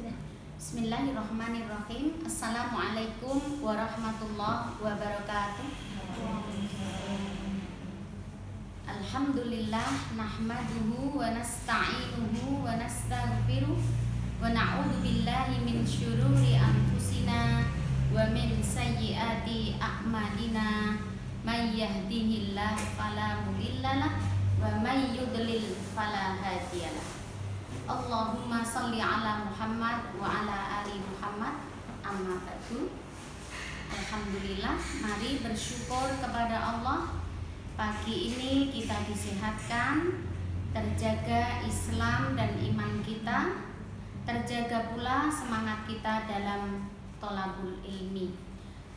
Sudah. Bismillahirrahmanirrahim. Assalamualaikum warahmatullahi wabarakatuh. Alhamdulillah nahmaduhu wa nasta'inuhu wa nastaghfiruh wa na'udzu billahi min syururi anfusina wa min sayyiati a'malina. May yahdihillahu fala mudhillalah wa may yudlil fala hadiyalah. Allahumma sholli ala Muhammad wa ala ali Muhammad. Amma ba'du. Alhamdulillah, mari bersyukur kepada Allah. Pagi ini kita disehatkan, terjaga Islam dan iman kita, terjaga pula semangat kita dalam thalabul ilmi.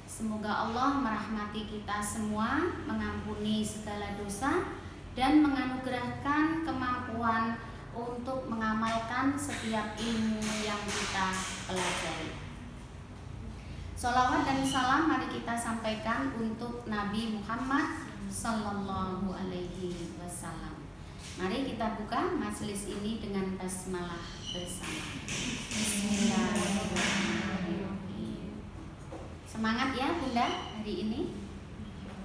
Semoga Allah merahmati kita semua, mengampuni segala dosa dan menganugerahkan kemampuan untuk mengamalkan setiap ilmu yang kita pelajari. Sholawat dan salam mari kita sampaikan untuk Nabi Muhammad Sallallahu Alaihi Wasallam. Mari kita buka majelis ini dengan basmalah bersama. Bismillahirrahmanirrahim. Semangat ya Bunda hari ini,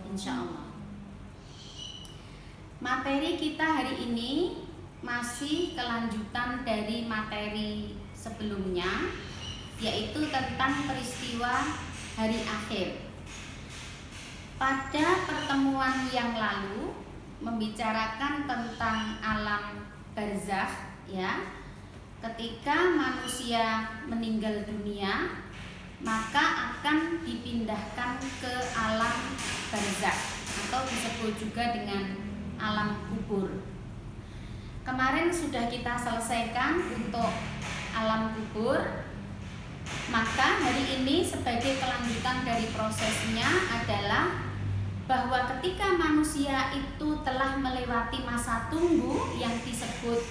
insya Allah. Materi kita hari ini masih kelanjutan dari materi sebelumnya, yaitu tentang peristiwa hari akhir. Pada pertemuan yang lalu membicarakan tentang alam barzakh ya. Ketika manusia meninggal dunia, maka akan dipindahkan ke alam barzakh atau disebut juga dengan alam kubur. Kemarin sudah kita selesaikan untuk alam kubur. Maka hari ini sebagai kelanjutan dari prosesnya adalah bahwa ketika manusia itu telah melewati masa tunggu yang disebut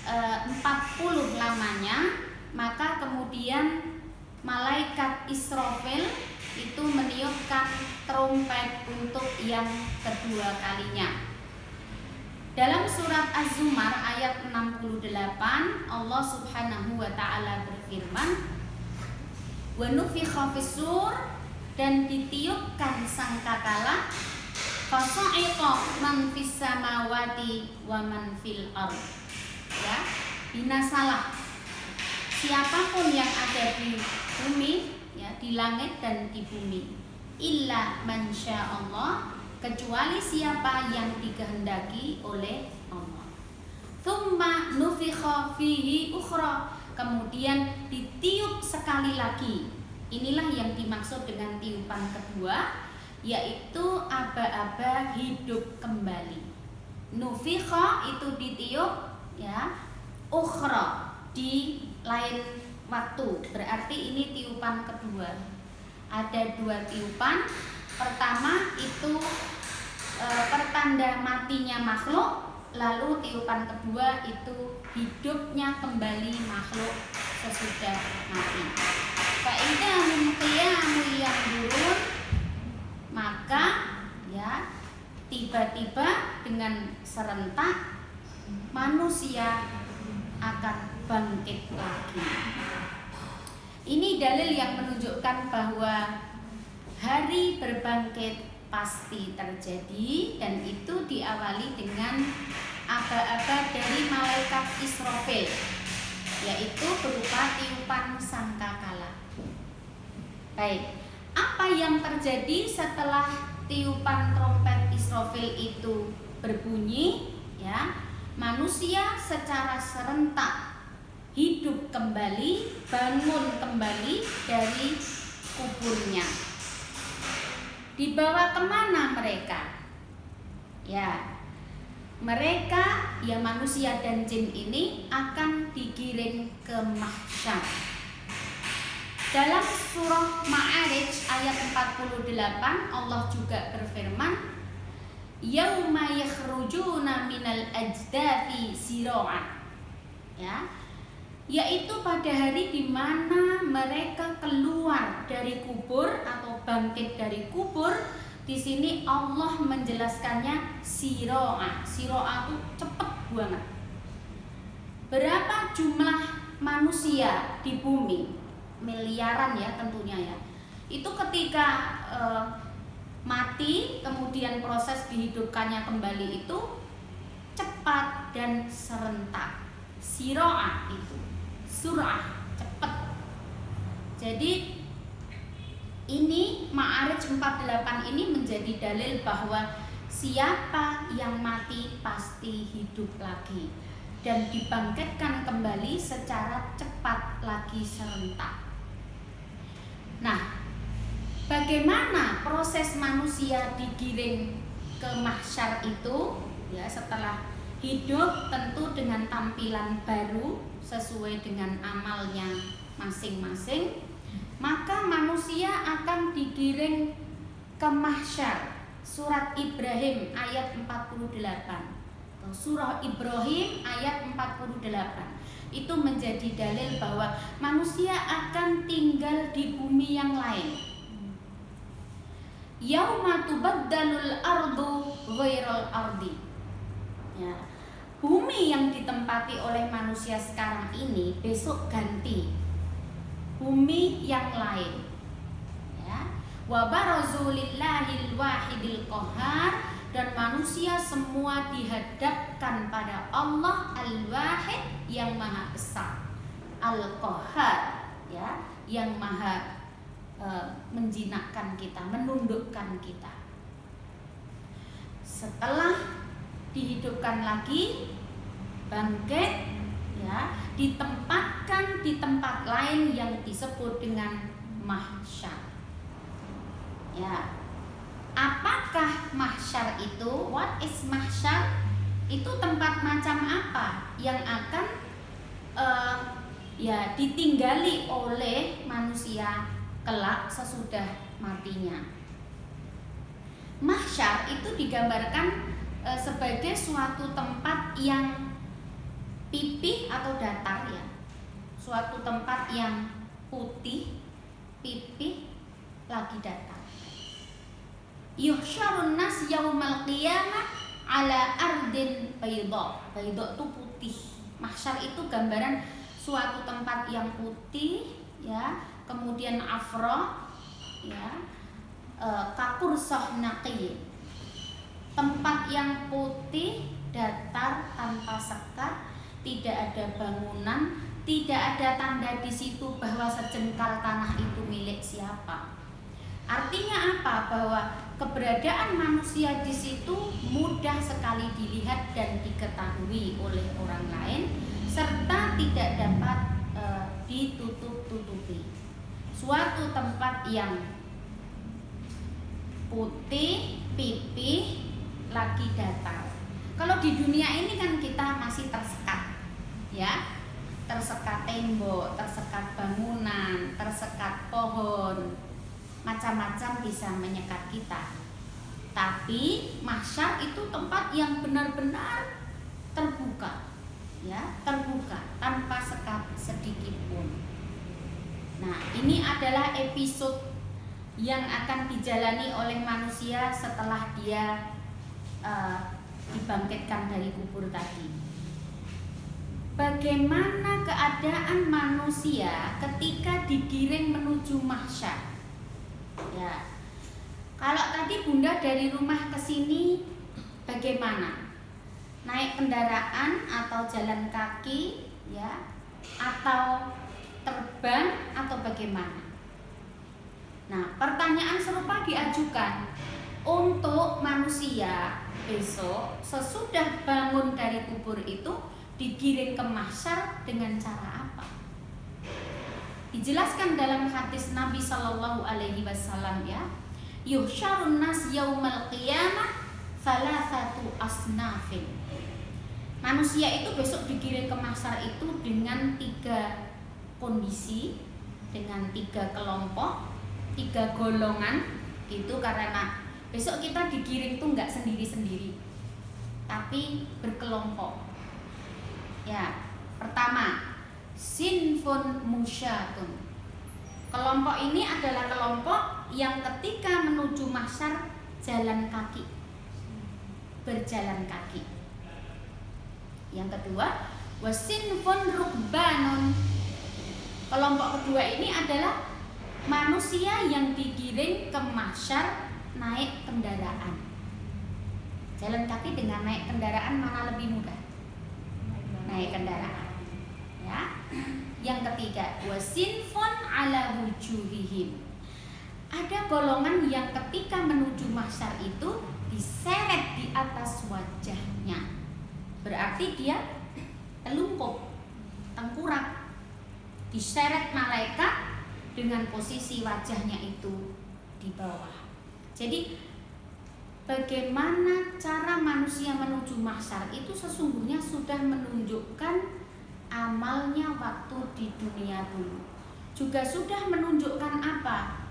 40 lamanya, maka kemudian malaikat Israfil itu meniupkan trompet untuk yang kedua kalinya. Dalam surat Az-Zumar ayat 68 Allah Subhanahu wa taala berfirman, "Wa nufikha fis-sur," dan ditiupkan sangkakala, "Fasa'iqa man fis samawati wa man fil ardh." Ya, binasalah siapapun yang ada di bumi, ya, di langit dan di bumi, illa man sya'allah, kecuali siapa yang dikehendaki oleh Allah. Tsumma nufikha fihi ukhra, kemudian ditiup sekali lagi. Inilah yang dimaksud dengan tiupan kedua, yaitu aba-aba hidup kembali. Nufikha itu ditiup ya, ukhra di lain waktu, berarti ini tiupan kedua. Ada dua tiupan. Pertama itu pertanda matinya makhluk, lalu tiupan kedua itu hidupnya kembali makhluk sesudah mati. Fa'idahum qiyamun yanzurun, maka ya tiba-tiba dengan serentak manusia akan bangkit lagi. Ini dalil yang menunjukkan bahwa hari berbangkit pasti terjadi, dan itu diawali dengan aba-aba dari malaikat Israfil, yaitu berupa tiupan sangkakala. Baik, apa yang terjadi setelah tiupan trompet Israfil itu berbunyi? Ya, manusia secara serentak hidup kembali, bangun kembali dari kuburnya. Dibawa kemana mereka? Ya, mereka, ya manusia dan jin ini akan digiring ke mahsyar. Dalam surah Ma'arij ayat 48 Allah juga berfirman, "Yauma yakhrujuna minal ajdathi sira'an." Ya, yaitu pada hari di mana mereka keluar dari kubur atau bangkit dari kubur. Di sini Allah menjelaskannya siro'a. Siro'a itu cepat banget. Berapa jumlah manusia di bumi, miliaran ya tentunya ya, itu ketika mati kemudian proses dihidupkannya kembali itu cepat dan serentak. Siro'ah itu, surah, cepat. Jadi ini Ma'arij 48 ini menjadi dalil bahwa siapa yang mati pasti hidup lagi dan dibangkitkan kembali secara cepat lagi, serentak. Nah, bagaimana proses manusia digiring ke mahsyar itu? Ya, setelah hidup tentu dengan tampilan baru sesuai dengan amalnya masing-masing, maka manusia akan digiring ke mahsyar. Surat Ibrahim ayat 48. Surah Ibrahim ayat 48 itu menjadi dalil bahwa manusia akan tinggal di bumi yang lain. Yauma tubaddalul ardu ghairal ardi. Ya, bumi yang ditempati oleh manusia sekarang ini besok ganti bumi yang lain. Ya, wa barazu lillahil wahidil qahhar, dan manusia semua dihadapkan pada Allah Al-Wahid yang maha besar, Al-Qahhar, ya, yang maha menjinakkan kita, menundukkan kita. Setelah dihidupkan lagi, bangkit, ya, ditempatkan di tempat lain yang disebut dengan mahsyar. Ya, apakah mahsyar itu? What is mahsyar? Itu tempat macam apa yang akan ya ditinggali oleh manusia kelak sesudah matinya. Mahsyar itu digambarkan sebagai suatu tempat yang pipih atau datar ya, suatu tempat yang putih, pipih, lagi datar. Yuhsyarun nas yaumal qiyamah ala ardin bayda. Bayda itu putih. Mahsyar itu gambaran suatu tempat yang putih ya, kemudian afra ya, kakursah naqi, tempat yang putih, datar, tanpa sekat, tidak ada bangunan, tidak ada tanda di situ bahwa sejengkal tanah itu milik siapa. Artinya apa? Bahwa keberadaan manusia di situ mudah sekali dilihat dan diketahui oleh orang lain, serta tidak dapat ditutup-tutupi. Suatu tempat yang putih, pipih, lagi datar. Kalau di dunia ini kan kita masih tersekat, ya, tersekat tembok, tersekat bangunan, tersekat pohon, macam-macam bisa menyekat kita. Tapi mahsyar itu tempat yang benar-benar terbuka, ya, terbuka tanpa sekat sedikit pun. Nah, ini adalah episode yang akan dijalani oleh manusia setelah dia dibangkitkan dari kubur tadi. Bagaimana keadaan manusia ketika digiring menuju mahsyar? Ya, kalau tadi Bunda dari rumah ke sini bagaimana? Naik kendaraan atau jalan kaki, ya, atau terbang atau bagaimana? Nah, pertanyaan serupa diajukan untuk manusia besok sesudah bangun dari kubur itu digiring ke mahsyar dengan cara apa? Dijelaskan dalam hadis Nabi Shallallahu Alaihi Wasallam ya, yuhsyarun nas yaumal qiyamah salasatu asnafin. Manusia itu besok digiring ke mahsyar itu dengan 3 kondisi, dengan 3 kelompok, 3 golongan gitu, karena besok kita digiring tuh nggak sendiri-sendiri, tapi berkelompok. Ya, pertama, sinfun musyatun. Kelompok ini adalah kelompok yang ketika menuju mahsyar jalan kaki, berjalan kaki. Yang kedua, Wasinfun rukbanun. Kelompok kedua ini adalah manusia yang digiring ke mahsyar naik kendaraan. Jalan kaki dengan naik kendaraan mana lebih mudah? Naik kendaraan. Ya. Yang ketiga, wasinfun ala wujuhihim. Ada golongan yang ketika menuju mahsyar itu diseret di atas wajahnya. Berarti dia telungkup, tengkurap, diseret malaikat dengan posisi wajahnya itu di bawah. Jadi bagaimana cara manusia menuju mahsyar itu sesungguhnya sudah menunjukkan amalnya waktu di dunia dulu. Juga sudah menunjukkan apa?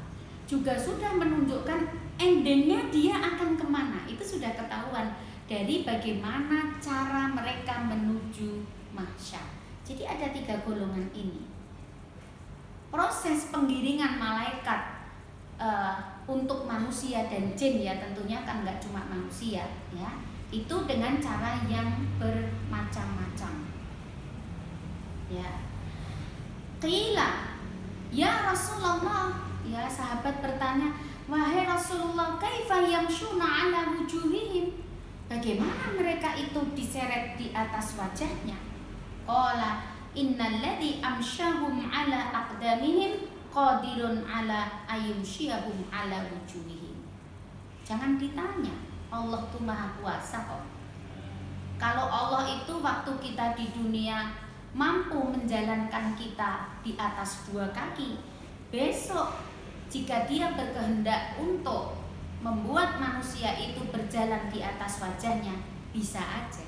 Juga sudah menunjukkan endingnya dia akan kemana. Itu sudah ketahuan dari bagaimana cara mereka menuju mahsyar. Jadi ada 3 golongan ini. Proses penggiringan malaikat untuk manusia dan jin ya, tentunya kan nggak cuma manusia ya, itu dengan cara yang bermacam-macam ya. Qila ya Rasulullah, ya sahabat bertanya, wahai Rasulullah, kaifa yamshuna ala wujuhihim, bagaimana mereka itu diseret di atas wajahnya? Qala innal ladzi amsyahum ala aqdamihim qadirun ala ayumsyahum ala wujuhihim. Jangan ditanya, Allah tuh maha kuasa kok. Kalau Allah itu waktu kita di dunia mampu menjalankan kita di atas 2 kaki, besok jika dia berkehendak untuk membuat manusia itu berjalan di atas wajahnya, bisa aja.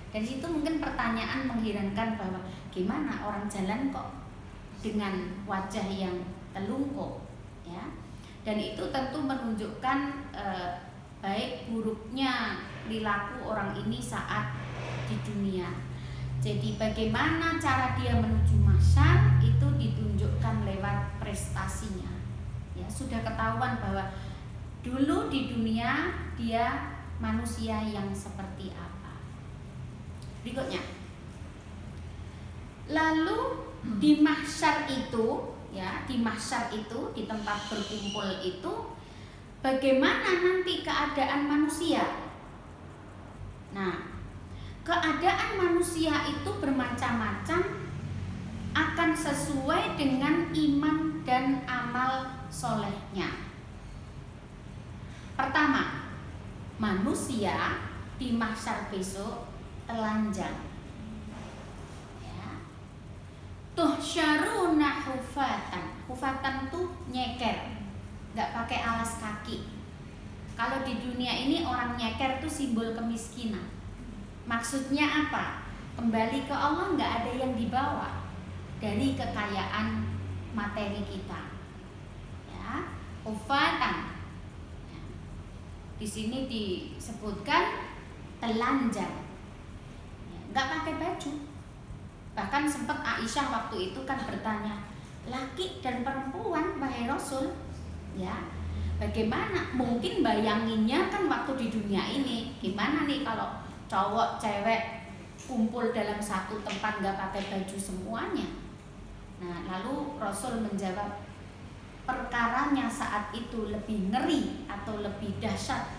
Dari situ mungkin pertanyaan mengherankan bahwa gimana orang jalan kok dengan wajah yang telungkup ya. Dan itu tentu menunjukkan baik buruknya perilaku orang ini saat di dunia. Jadi bagaimana cara dia menuju mahsyar itu ditunjukkan lewat prestasinya. Ya, sudah ketahuan bahwa dulu di dunia dia manusia yang seperti apa. Berikutnya. Lalu di mahsyar itu, ya, di mahsyar itu, di tempat berkumpul itu, bagaimana nanti keadaan manusia? Nah, keadaan manusia itu bermacam-macam, akan sesuai dengan iman dan amal solehnya. Pertama, manusia di mahsyar besok telanjang. Ya. Tuhsyaruna hufatan. Hufatan tuh nyeker, nggak pakai alas kaki. Kalau di dunia ini orang nyeker tuh simbol kemiskinan. Maksudnya apa? Kembali ke Allah, nggak ada yang dibawa dari kekayaan materi kita. Ya, hufatan. Ya. Di sini disebutkan telanjang, ya, nggak pakai baju. Bahkan sempat Aisyah waktu itu kan bertanya, laki dan perempuan wahai Rasul, ya, bagaimana? Mungkin bayanginnya kan waktu di dunia ini, gimana nih kalau cowok cewek kumpul dalam satu tempat nggak pakai baju semuanya. Nah, lalu Rasul menjawab, perkaranya saat itu lebih ngeri atau lebih dahsyat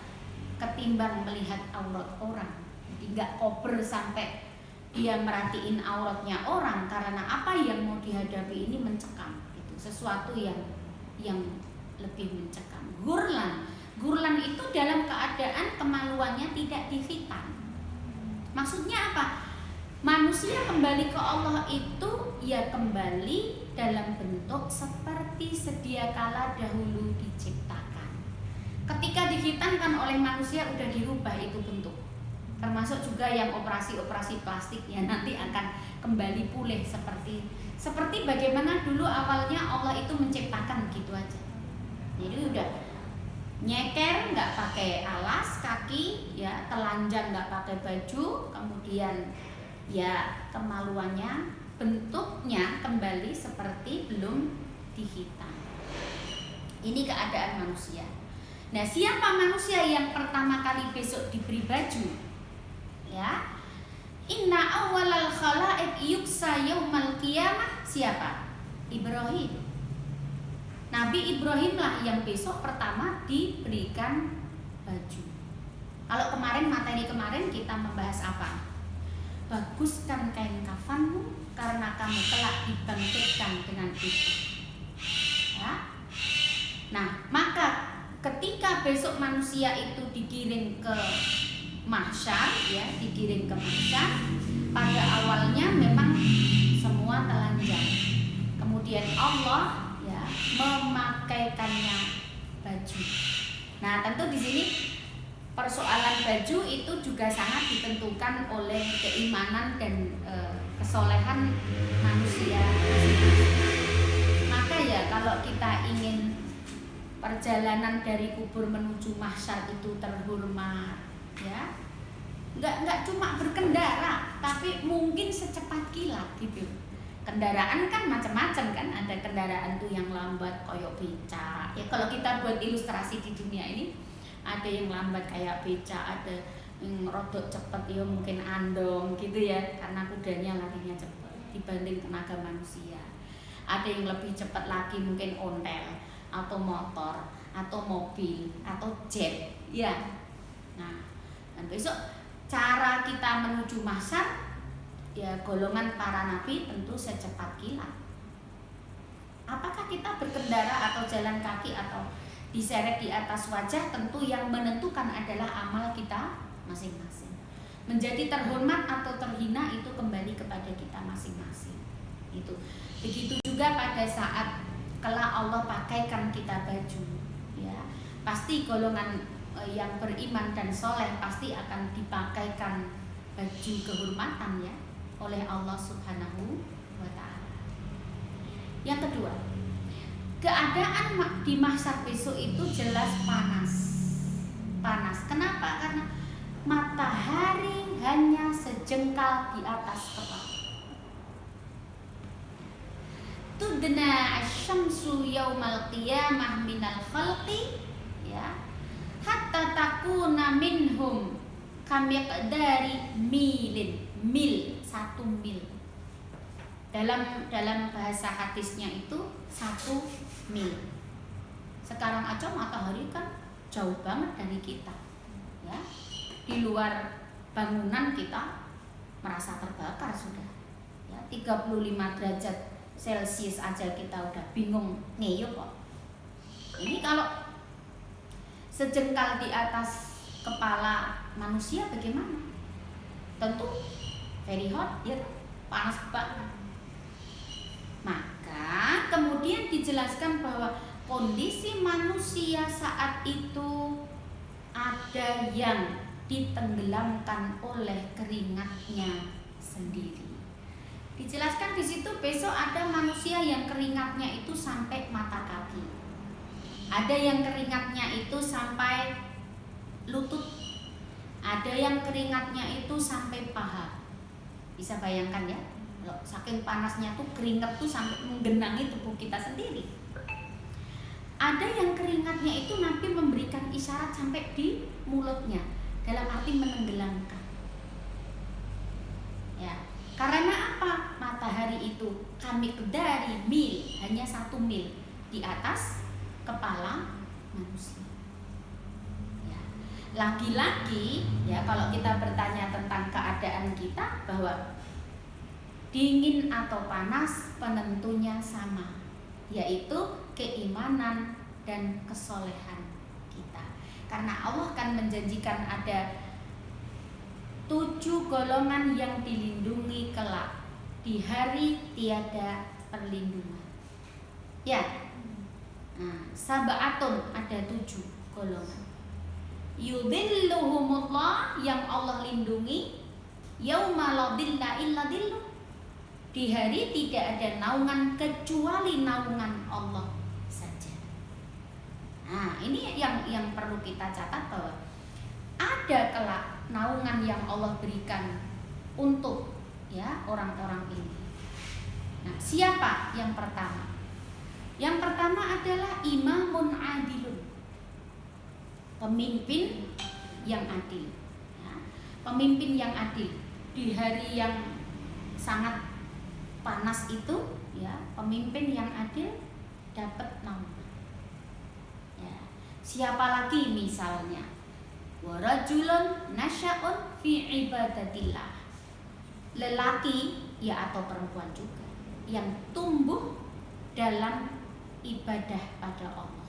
ketimbang melihat aurat orang. Jadi nggak kober sampai dia merhatiin auratnya orang, karena apa yang mau dihadapi ini mencekam, gitu. Sesuatu yang lebih mencekam. Gurlan itu dalam keadaan kemaluannya tidak dikhitan. Maksudnya apa? Manusia kembali ke Allah itu ya kembali dalam bentuk seperti sedia kala dahulu diciptakan. Ketika dihitamkan oleh manusia udah dirubah itu bentuk. Termasuk juga yang operasi-operasi plastik ya nanti akan kembali pulih seperti bagaimana dulu awalnya Allah itu menciptakan gitu aja. Jadi udah nyeker, nggak pakai alas kaki, ya telanjang, nggak pakai baju, kemudian ya kemaluannya bentuknya kembali seperti belum dihitam. Ini keadaan manusia. Nah, siapa manusia yang pertama kali besok diberi baju? Ya, Inna awwalal khalaiq yuksa yaumal qiyamah. Siapa? Ibrahim. Nabi Ibrahim lah yang besok pertama diberikan baju. Kalau materi kemarin kita membahas apa? Baguskan kain kafanmu karena kamu telah dibangkitkan dengan itu. Ya. Nah, maka ketika besok manusia itu digiring ke mahsyar, ya, pada awalnya memang semua telanjang. Kemudian Allah, ya, memakaikannya baju. Nah, tentu di sini persoalan baju itu juga sangat ditentukan oleh keimanan dan kesolehan manusia. Maka ya kalau kita ingin perjalanan dari kubur menuju mahsyar itu terhormat, ya, nggak cuma berkendara, tapi mungkin secepat kilat gitu. Kendaraan kan macam-macam kan, ada kendaraan tuh yang lambat koyok becak. Ya kalau kita buat ilustrasi di dunia ini, ada yang lambat kayak becak, ada yang rodok cepet ya mungkin andong gitu ya, karena kudanya larinya cepet dibanding tenaga manusia. Ada yang lebih cepat lagi mungkin ontel atau motor atau mobil atau jet, ya. Nah, dan besok cara kita menuju mahsyar, ya golongan para nabi tentu secepat kilat. Apakah kita berkendara atau jalan kaki atau diseret di atas wajah, tentu yang menentukan adalah amal kita masing-masing. Menjadi terhormat atau terhina itu kembali kepada kita masing-masing. Itu. Begitu juga pada saat kelak Allah pakaikan kita baju, ya. Pasti golongan yang beriman dan soleh pasti akan dipakaikan baju kehormatan, ya, oleh Allah Subhanahu wa ta'ala. Yang kedua, keadaan di mahsyar besok itu jelas panas. Kenapa? Karena matahari hanya sejengkal di atas kepala. Tudna asy-syamsu yaumal qiyamah minal khalqi, ya, hatta takuna minhum kamiqdari milin. Mil, 1 mil. Dalam bahasa hadisnya itu 1 mil. Sekarang aja matahari kan jauh banget dari kita, ya. Di luar bangunan kita merasa terbakar sudah, ya. 35 derajat Celcius aja kita udah bingung ngeyup kok. Ini kalau sejengkal di atas kepala manusia bagaimana? Tentu very hot, ya, panas banget. Maka kemudian dijelaskan bahwa kondisi manusia saat itu ada yang ditenggelamkan oleh keringatnya sendiri. Dijelaskan di situ besok ada manusia yang keringatnya itu sampai mata kaki. Ada yang keringatnya itu sampai lutut. Ada yang keringatnya itu sampai paha. Bisa bayangkan ya, kalau saking panasnya tuh keringat tuh sampai menggenangi tubuh kita sendiri. Ada yang keringatnya itu Nabi memberikan isyarat sampai di mulutnya, dalam arti menenggelamkan. Ya, karena apa? Matahari itu kamiqdari mil, hanya 1 mil di atas kepala manusia. Ya. Lagi-lagi ya, kalau kita bertanya tentang keadaan kita, bahwa dingin atau panas penentunya sama, yaitu keimanan dan kesolehan kita. Karena Allah kan menjanjikan ada 7 golongan yang dilindungi kelak di hari tiada perlindungan. Ya, nah, sab'atun, ada 7 golongan. Yudhilluhumullah, yang Allah lindungi, yauma la dhilla illa dhilluh, di hari tidak ada naungan kecuali naungan Allah saja. Nah, ini yang perlu kita catat, bahwa ada kelak naungan yang Allah berikan untuk, ya, orang-orang ini. Nah, siapa yang pertama? Yang pertama adalah imamun adilun, pemimpin yang adil, ya. Pemimpin yang adil di hari yang sangat panas itu, ya, pemimpin yang adil dapat naungan. Ya. Siapa lagi misalnya? Warajulun nasya'un fi ibadatillah. Lelaki ya atau perempuan juga yang tumbuh dalam ibadah pada Allah.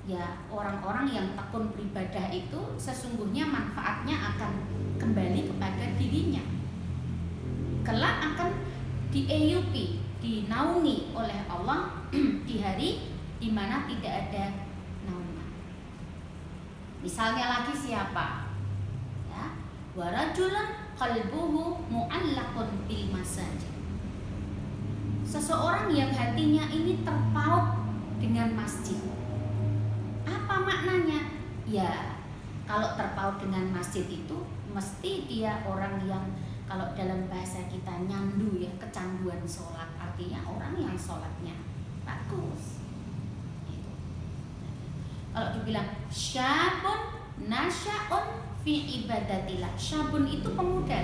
Ya, orang-orang yang tekun beribadah itu sesungguhnya manfaatnya akan kembali kepada dirinya. Kelak akan dieyupi, dinaungi oleh Allah di hari di mana tidak ada naungan. Misalnya lagi siapa? Ya, warajulan qalbuhu mu'allaqun bil masajid. Seseorang yang hatinya ini terpaut dengan masjid. Apa maknanya? Ya, kalau terpaut dengan masjid itu mesti dia orang yang, kalau dalam bahasa kita nyandu ya, kecanduan sholat. Artinya orang yang sholatnya bagus gitu. Kalau dibilang syabun nasya'un fi ibadatillah, syabun itu pemuda.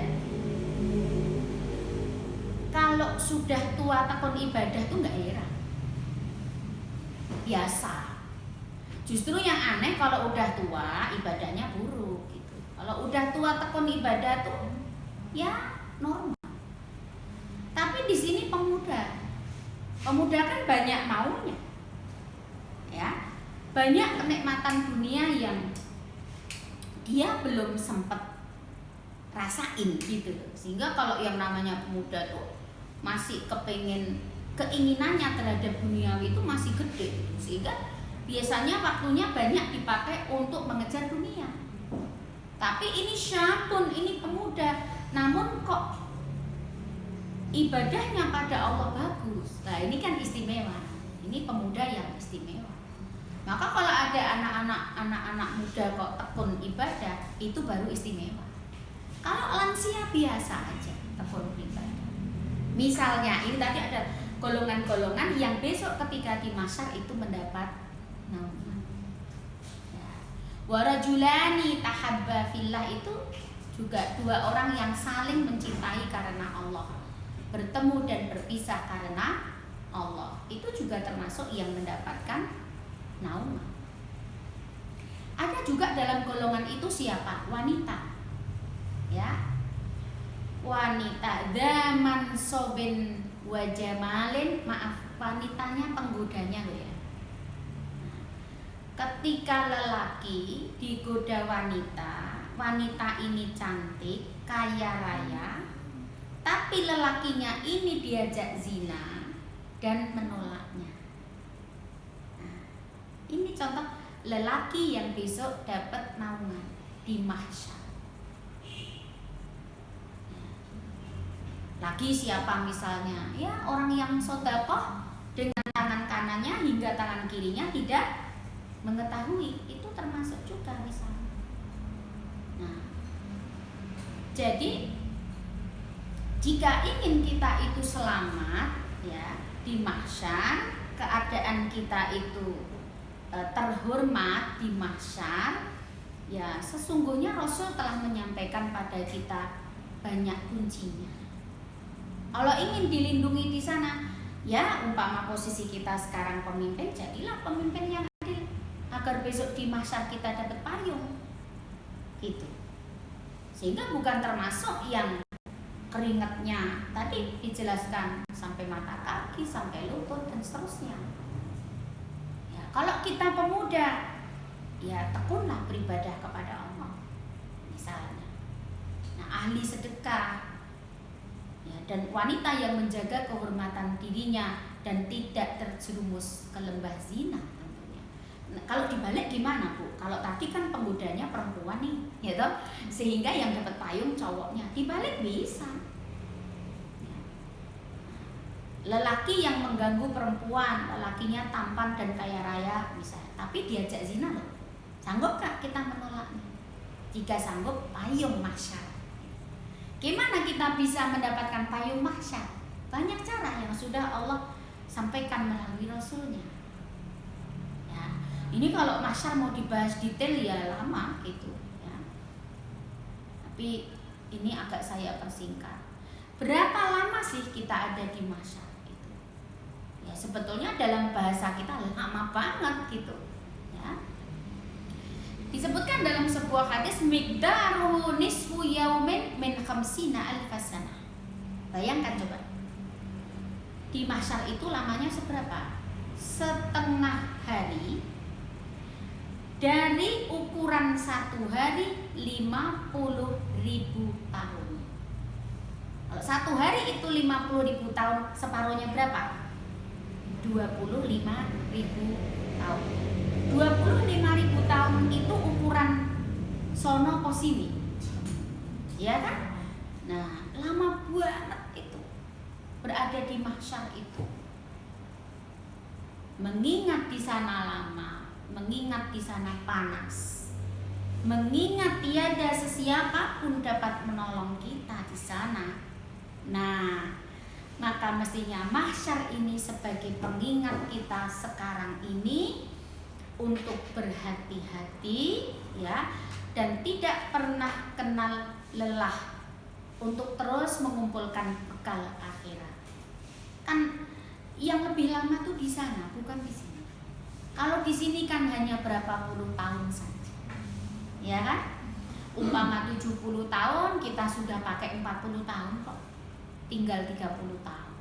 Kalau sudah tua tekun ibadah tuh nggak heran, biasa. Justru yang aneh kalau udah tua ibadahnya buruk gitu. Kalau udah tua tekun ibadah tuh ya normal. Tapi di sini pemuda kan banyak maunya, ya, banyak kenikmatan dunia yang dia belum sempat rasain gitu. Sehingga kalau yang namanya pemuda tuh masih keinginannya terhadap duniawi itu masih gede gitu. Sehingga biasanya waktunya banyak dipakai untuk mengejar dunia. Tapi ini syabun, ini pemuda, namun kok ibadahnya pada Allah bagus. Nah, ini kan istimewa. Ini pemuda yang istimewa. Maka kalau ada anak-anak muda kok tekun ibadah, itu baru istimewa. Kalau lansia biasa aja tekun ibadah. Misalnya ini tadi ada golongan-golongan yang besok ketika di mahsyar itu mendapat naungan. Ya. Warajulani tahabba fillah itu juga dua orang yang saling mencintai karena Allah, bertemu dan berpisah karena Allah. Itu juga termasuk yang mendapatkan naungan. Ada juga dalam golongan itu siapa? Wanita. Ya. Wanita zaman sobin wajamalin, maaf, wanitanya penggodanya loh ya. Ketika lelaki digoda wanita, wanita ini cantik, kaya raya, tapi lelakinya ini diajak zina dan menolaknya. Nah, ini contoh lelaki yang besok dapat naungan di mahsyar. Lagi siapa misalnya? Ya, orang yang sedekah dengan tangan kanannya hingga tangan kirinya tidak mengetahui, itu termasuk juga misalnya. Nah, jadi jika ingin kita itu selamat ya di mahsyar, keadaan kita itu terhormat di mahsyar, ya sesungguhnya Rasul telah menyampaikan pada kita banyak kuncinya. Kalau ingin dilindungi di sana, ya umpama posisi kita sekarang pemimpin, jadilah pemimpin yang adil agar besok di mahsyar kita dapat payung gitu. Sehingga bukan termasuk yang keringatnya tadi dijelaskan sampai mata kaki, sampai lutut dan seterusnya. Ya, kalau kita pemuda, ya tekunlah beribadah kepada Allah misalnya. Nah, ahli sedekah ya, dan wanita yang menjaga kehormatan dirinya dan tidak terjerumus ke lembah zina. Nah, kalau dibalik gimana Bu? Kalau tadi kan penggodanya perempuan nih, ya toh? Sehingga yang dapat payung cowoknya. Dibalik bisa. Lelaki yang mengganggu perempuan, lelakinya tampan dan kaya raya misalnya, tapi diajak zina loh. Sanggupkah kita menolaknya? Jika sanggup, payung mahsyar. Gimana kita bisa mendapatkan payung mahsyar? Banyak cara yang sudah Allah sampaikan melalui Rasulnya. Ini kalau mahsyar mau dibahas detail ya lama gitu ya. Tapi ini agak saya persingkat. Berapa lama sih kita ada di mahsyar itu? Ya sebetulnya dalam bahasa kita lama banget gitu. Ya. Disebutkan dalam sebuah hadis miqdaruhu nisfu yaumin min khamsina alfasana. Bayangkan coba. Di mahsyar itu lamanya seberapa? Setengah hari dari ukuran satu hari 50.000 tahun. Kalau satu hari itu 50.000 tahun, separuhnya berapa? 25.000 tahun. 25.000 tahun itu ukuran sono posini, ya kan? Nah, lama banget itu berada di mahsyar itu. Mengingat di sana lama, mengingat di sana panas, mengingat tiada sesiapa pun dapat menolong kita di sana. Nah, maka mestinya mahsyar ini sebagai pengingat kita sekarang ini untuk berhati-hati ya, dan tidak pernah kenal lelah untuk terus mengumpulkan bekal akhirat. Kan yang lebih lama tuh di sana, bukan di sini. Kalau di sini kan hanya berapa puluh tahun saja. Ya kan? Umpama 70 tahun, kita sudah pakai 40 tahun kok. Tinggal 30 tahun.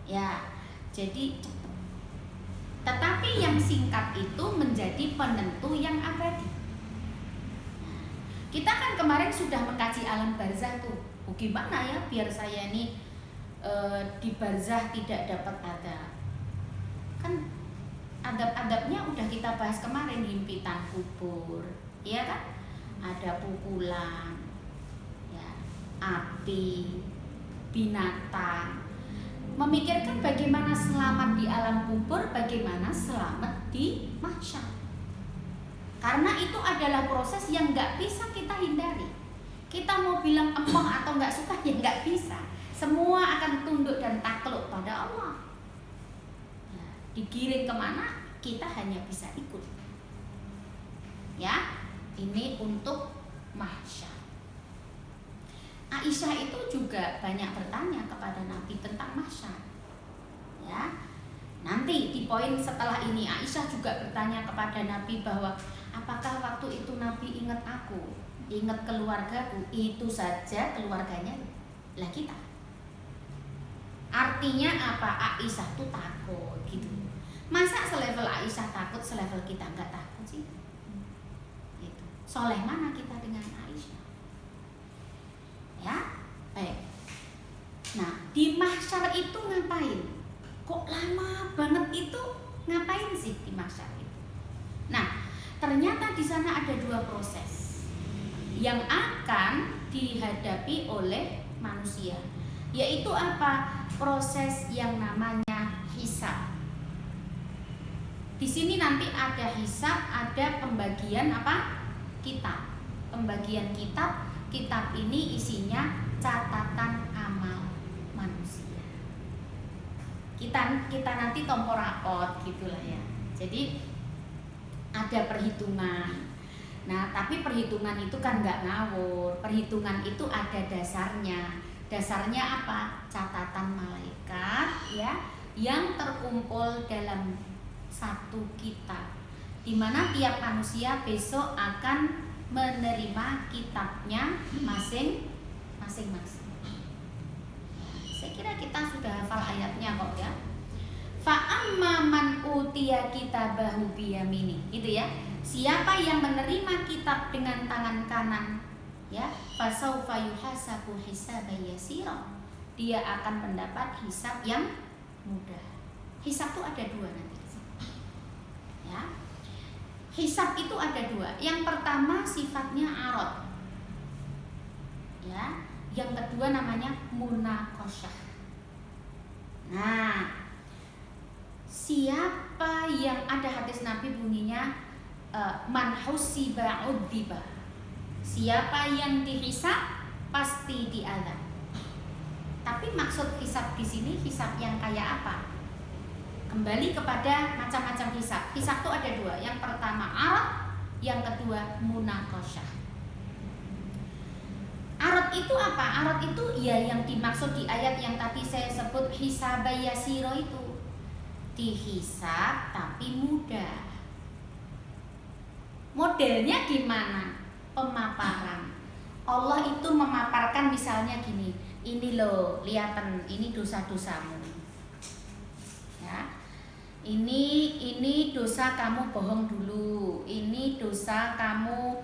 Ya, jadi cepat. Tetapi yang singkat itu menjadi penentu yang abadi. Nah, kita kan kemarin sudah mengkaji alam barzah tuh. Gimana ya biar saya ini di barzah tidak dapat adab. Kan adab-adabnya udah kita bahas kemarin, himpitan kubur, ya kan? Ada pukulan, ya, api, binatang. Memikirkan bagaimana selamat di alam kubur, bagaimana selamat di mahsyar. Karena itu adalah proses yang nggak bisa kita hindari. Kita mau bilang empong atau nggak suka ya nggak bisa. Semua akan tunduk dan takluk pada Allah. Nah, digiring kemana kita hanya bisa ikut. Ya, ini untuk mahsyar. Aisyah itu juga banyak bertanya kepada Nabi tentang mahsyar. Ya, nanti di poin setelah ini Aisyah juga bertanya kepada Nabi bahwa apakah waktu itu Nabi ingat aku, ingat keluargaku? Itu saja keluarganya lah kita. Artinya apa? Aisyah tuh takut gitu. Masa selevel Aisyah takut, selevel kita nggak takut sih? Gitu. Soleh mana kita dengan Aisyah? Ya, baik. Nah, di mahsyar itu ngapain? Kok lama banget itu? Ngapain sih di mahsyar itu? Nah, ternyata di sana ada dua proses yang akan dihadapi oleh manusia, yaitu apa? Proses yang namanya hisab. Di sini nanti ada hisab, ada pembagian apa? Kitab. Pembagian kitab. Kitab ini isinya catatan amal manusia. Kita nanti tompo rapot gitulah ya. Jadi ada perhitungan. Nah, tapi perhitungan itu kan nggak ngawur. Perhitungan itu ada dasarnya. Dasarnya apa? Catatan malaikat ya, yang terkumpul dalam satu kitab, di mana tiap manusia besok akan menerima kitabnya masing-masing. Saya kira kita sudah hafal ayatnya kok ya. Fa'amma man utiya kitabahu biyamini, gitu ya. Siapa yang menerima kitab dengan tangan kanan, ya, fasaufa yuhasabu hisaban yasira, dia akan mendapat hisab yang mudah. Hisab itu ada dua nanti. Ya. Hisab itu ada dua. Yang pertama sifatnya arad. Ya, yang kedua namanya munaqasyah. Nah, siapa yang ada hadis Nabi bunyinya man husiba udziba. Siapa yang dihisab pasti diazab. Tapi maksud hisab di sini hisab yang kayak apa? Kembali kepada macam-macam hisab. Hisab itu ada dua. Yang pertama arad, yang kedua munaqasyah. Arad itu apa? Arad itu ya yang dimaksud di ayat yang tadi saya sebut hisaba yasiro itu. Dihisab tapi mudah. Modelnya gimana? Pemaparan. Allah itu memaparkan misalnya gini, ini loh, lihatan, ini dosa-dosamu. Ya. Ini dosa kamu bohong dulu. Ini dosa kamu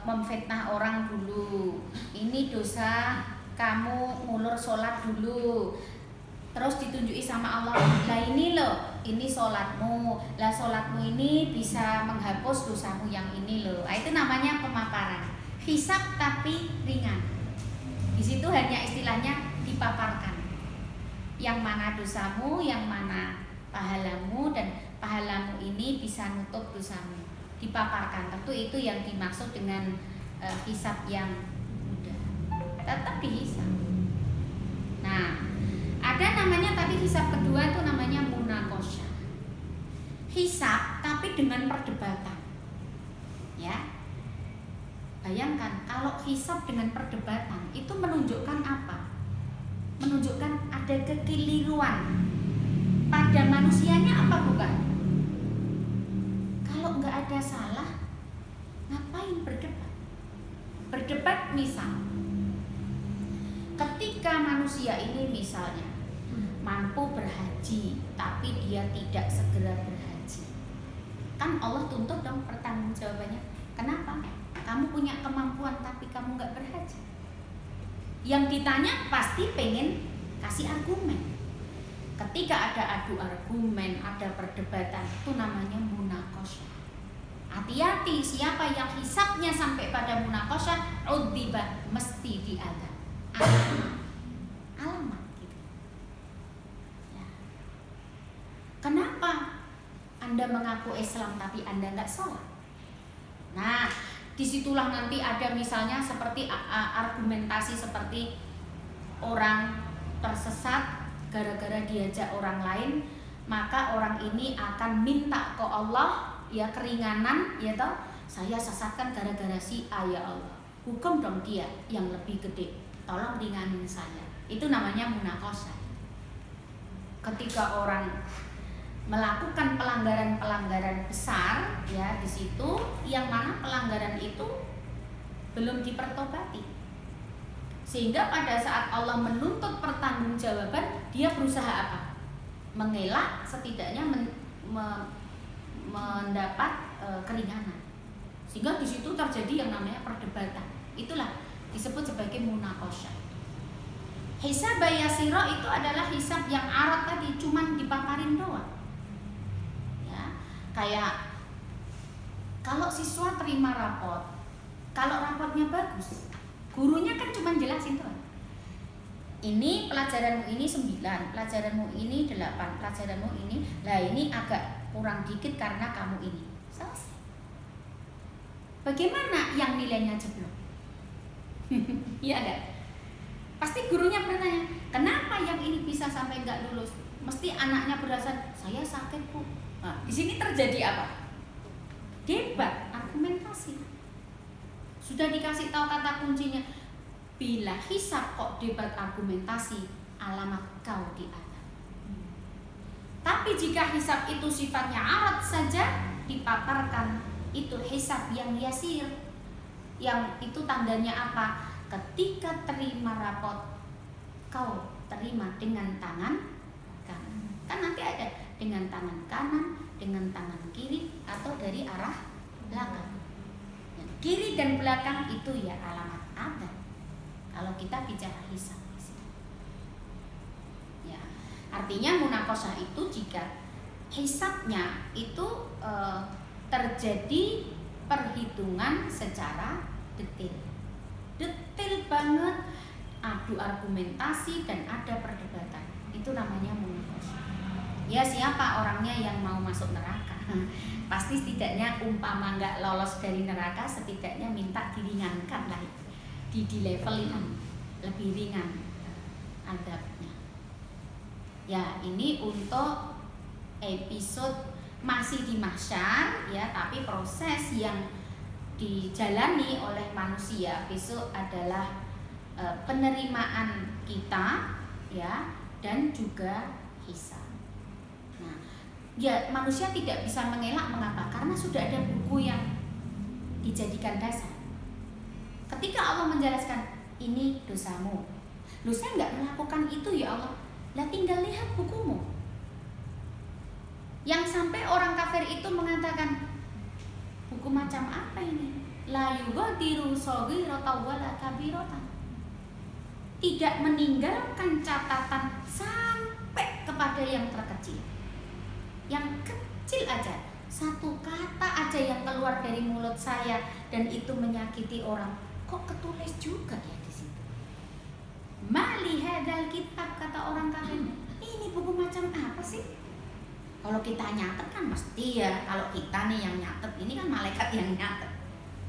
memfitnah orang dulu. Ini dosa kamu ngulur sholat dulu. Terus ditunjuki sama Allah, lah ini loh, ini sholatmu, lah sholatmu ini bisa menghapus dosamu yang ini loh. Nah, itu namanya pemaparan. Hisab tapi ringan. Di situ hanya istilahnya dipaparkan. Yang mana dosamu, yang mana pahalamu, dan pahalamu ini bisa nutup dosamu. Dipaparkan. Tentu itu yang dimaksud dengan hisab yang mudah. Tetap dihisab. Nah, ada namanya tadi hisab kedua itu namanya munaqasyah. Hisab tapi dengan perdebatan. Ya. Bayangkan kalau hisab dengan perdebatan itu menunjukkan apa? Menunjukkan ada kekeliruan pada manusianya apa bukan? Kalau nggak ada salah, ngapain berdebat? Berdebat misal, ketika manusia ini misalnya mampu berhaji tapi dia tidak segera berhaji, kan Allah tuntut dong pertanggungjawabannya. Kenapa? Kamu punya kemampuan tapi kamu nggak berhaji. Yang ditanya pasti pengen kasih argumen. Ketika ada adu argumen, ada perdebatan, itu namanya munaqasyah. Hati-hati, siapa yang hisabnya sampai pada munaqasyah, udziba, mesti diadab. Alamat gitu. Ya. Kenapa Anda mengaku Islam tapi Anda nggak sholat? Nah, disitulah nanti ada misalnya seperti argumentasi seperti orang tersesat gara-gara diajak orang lain, maka orang ini akan minta ke Allah ya keringanan, ya toh, saya sesatkan gara-gara si A, ya Allah, hukum dong dia yang lebih gede, tolong ringanin saya. Itu namanya munaqasyah. Ketika orang melakukan pelanggaran-pelanggaran besar, ya di situ yang mana pelanggaran itu belum dipertobati, sehingga pada saat Allah menuntut pertanggungjawaban, dia berusaha apa? Mengelak, setidaknya mendapat keringanan, sehingga di situ terjadi yang namanya perdebatan. Itulah disebut sebagai munaqasyah. Hisab yasira itu adalah hisab yang arad tadi, cuman dipaparin doang. Kayak kalau siswa terima rapot, kalau rapotnya bagus, gurunya kan cuma jelasin tuh. Ini pelajaranmu ini 9, pelajaranmu ini 8, pelajaranmu ini, lah ini agak kurang dikit karena kamu ini. Selesai. Bagaimana yang nilainya jeblok? Iya enggak? Pasti gurunya bertanya, kenapa yang ini bisa sampai enggak lulus? Mesti anaknya beralasan, saya sakit bu. Nah, di sini terjadi apa? Debat, argumentasi. Sudah dikasih tahu kata kuncinya. Bila hisab kok debat argumentasi, alamat kau diadab. Tapi jika hisab itu sifatnya arad saja, dipaparkan, itu hisab yang yasir. Yang itu tandanya apa? Ketika terima rapot, kau terima dengan tangan kanan. Kan nanti ada dengan tangan kanan, dengan tangan kiri, atau dari arah belakang. Kiri dan belakang itu ya alamat adab. Kalau kita bicara hisab, ya artinya munaqasyah itu jika hisabnya itu terjadi perhitungan secara detail banget, adu argumentasi dan ada perdebatan, itu namanya munaqasyah. Ya siapa orangnya yang mau masuk neraka? Pasti setidaknya umpama nggak lolos dari neraka, setidaknya minta diringankan lah, di level yang lebih ringan adabnya. Ya ini untuk episode masih di mahsyar ya, tapi proses yang dijalani oleh manusia besok adalah penerimaan kita ya, dan juga hisab. Nah, ya manusia tidak bisa mengelak. Mengapa? Karena sudah ada buku yang dijadikan dasar. Ketika Allah menjelaskan ini dosamu, lu saya nggak melakukan itu ya Allah, lah tinggal lihat bukumu. Yang sampai orang kafir itu mengatakan, buku macam apa ini? La yughadiru shaghiratan wala kabiratan. Tidak meninggalkan catatan sampai kepada yang terkecil. Yang kecil aja, satu kata aja yang keluar dari mulut saya dan itu menyakiti orang, kok ketulis juga ya di situ. Mali hadal kitab, kata orang kafir, ini buku macam apa sih? Kalau kita nyatet kan mesti ya, kalau kita nih yang nyatet, ini kan malaikat yang nyatet.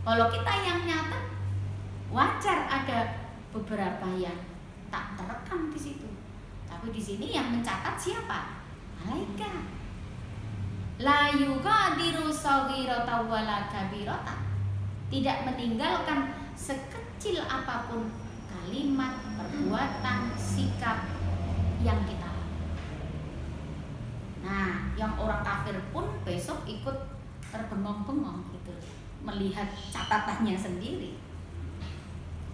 Kalau kita yang nyatet, wajar ada beberapa yang tak terekam di situ. Tapi di sini yang mencatat siapa? Malaikat. La yughadiru shaghiratan wala kabiratan. Tidak meninggalkan sekecil apapun kalimat, perbuatan, sikap yang kita lakukan. Nah, yang orang kafir pun besok ikut terbengong-bengong gitu, melihat catatannya sendiri.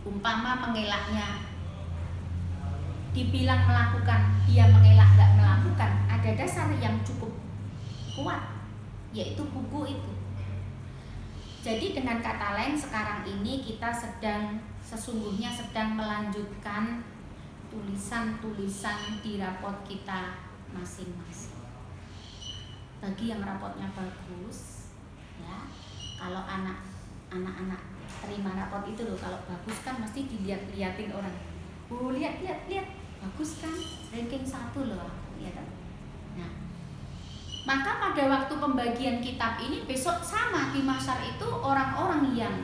Umpama mengelaknya dibilang melakukan, dia mengelak nggak melakukan, ada dasar yang cukup kuat, yaitu buku itu. Jadi dengan kata lain, sekarang ini kita sesungguhnya sedang melanjutkan tulisan-tulisan di rapot kita masing-masing. Bagi yang rapotnya bagus, ya, kalau anak-anak terima rapot itu loh, kalau bagus kan mesti dilihat-liatin orang. Lihat, bagus kan, ranking 1 loh aku, ya kan. Nah, maka pada waktu pembagian kitab ini besok sama di mahsyar itu, orang-orang yang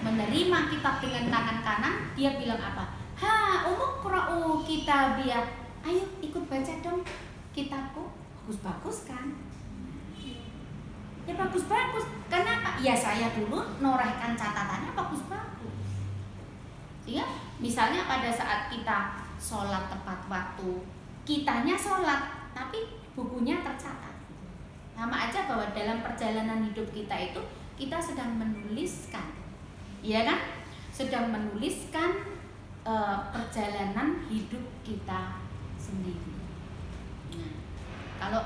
menerima kitab dengan tangan kanan, dia bilang apa? Umuqra'u kitabiyah. Ayo ikut baca dong kitabku. Bagus-bagus kan? Ya bagus-bagus. Kenapa? Ya saya dulu norehkan catatannya bagus-bagus. Sehingga misalnya pada saat kita sholat tepat waktu, kitanya sholat, tapi bukunya tercatat. Sama aja bahwa dalam perjalanan hidup kita itu kita sedang menuliskan, ya kan? Sedang menuliskan perjalanan hidup kita sendiri. Nah, kalau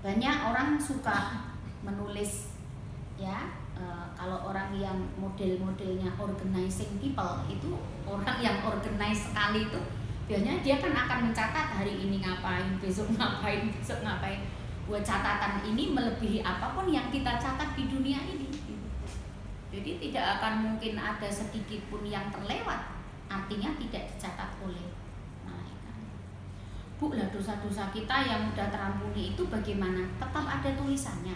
banyak orang suka menulis, ya, kalau orang yang model-modelnya organizing people itu, orang yang organize sekali itu, biasanya dia kan akan mencatat hari ini ngapain, besok ngapain. Buat catatan ini melebihi apapun yang kita catat di dunia ini. Jadi tidak akan mungkin ada sedikit pun yang terlewat, artinya tidak dicatat oleh malaikat. Bu, lah dosa-dosa kita yang sudah terampuni itu bagaimana? Tetap ada tulisannya.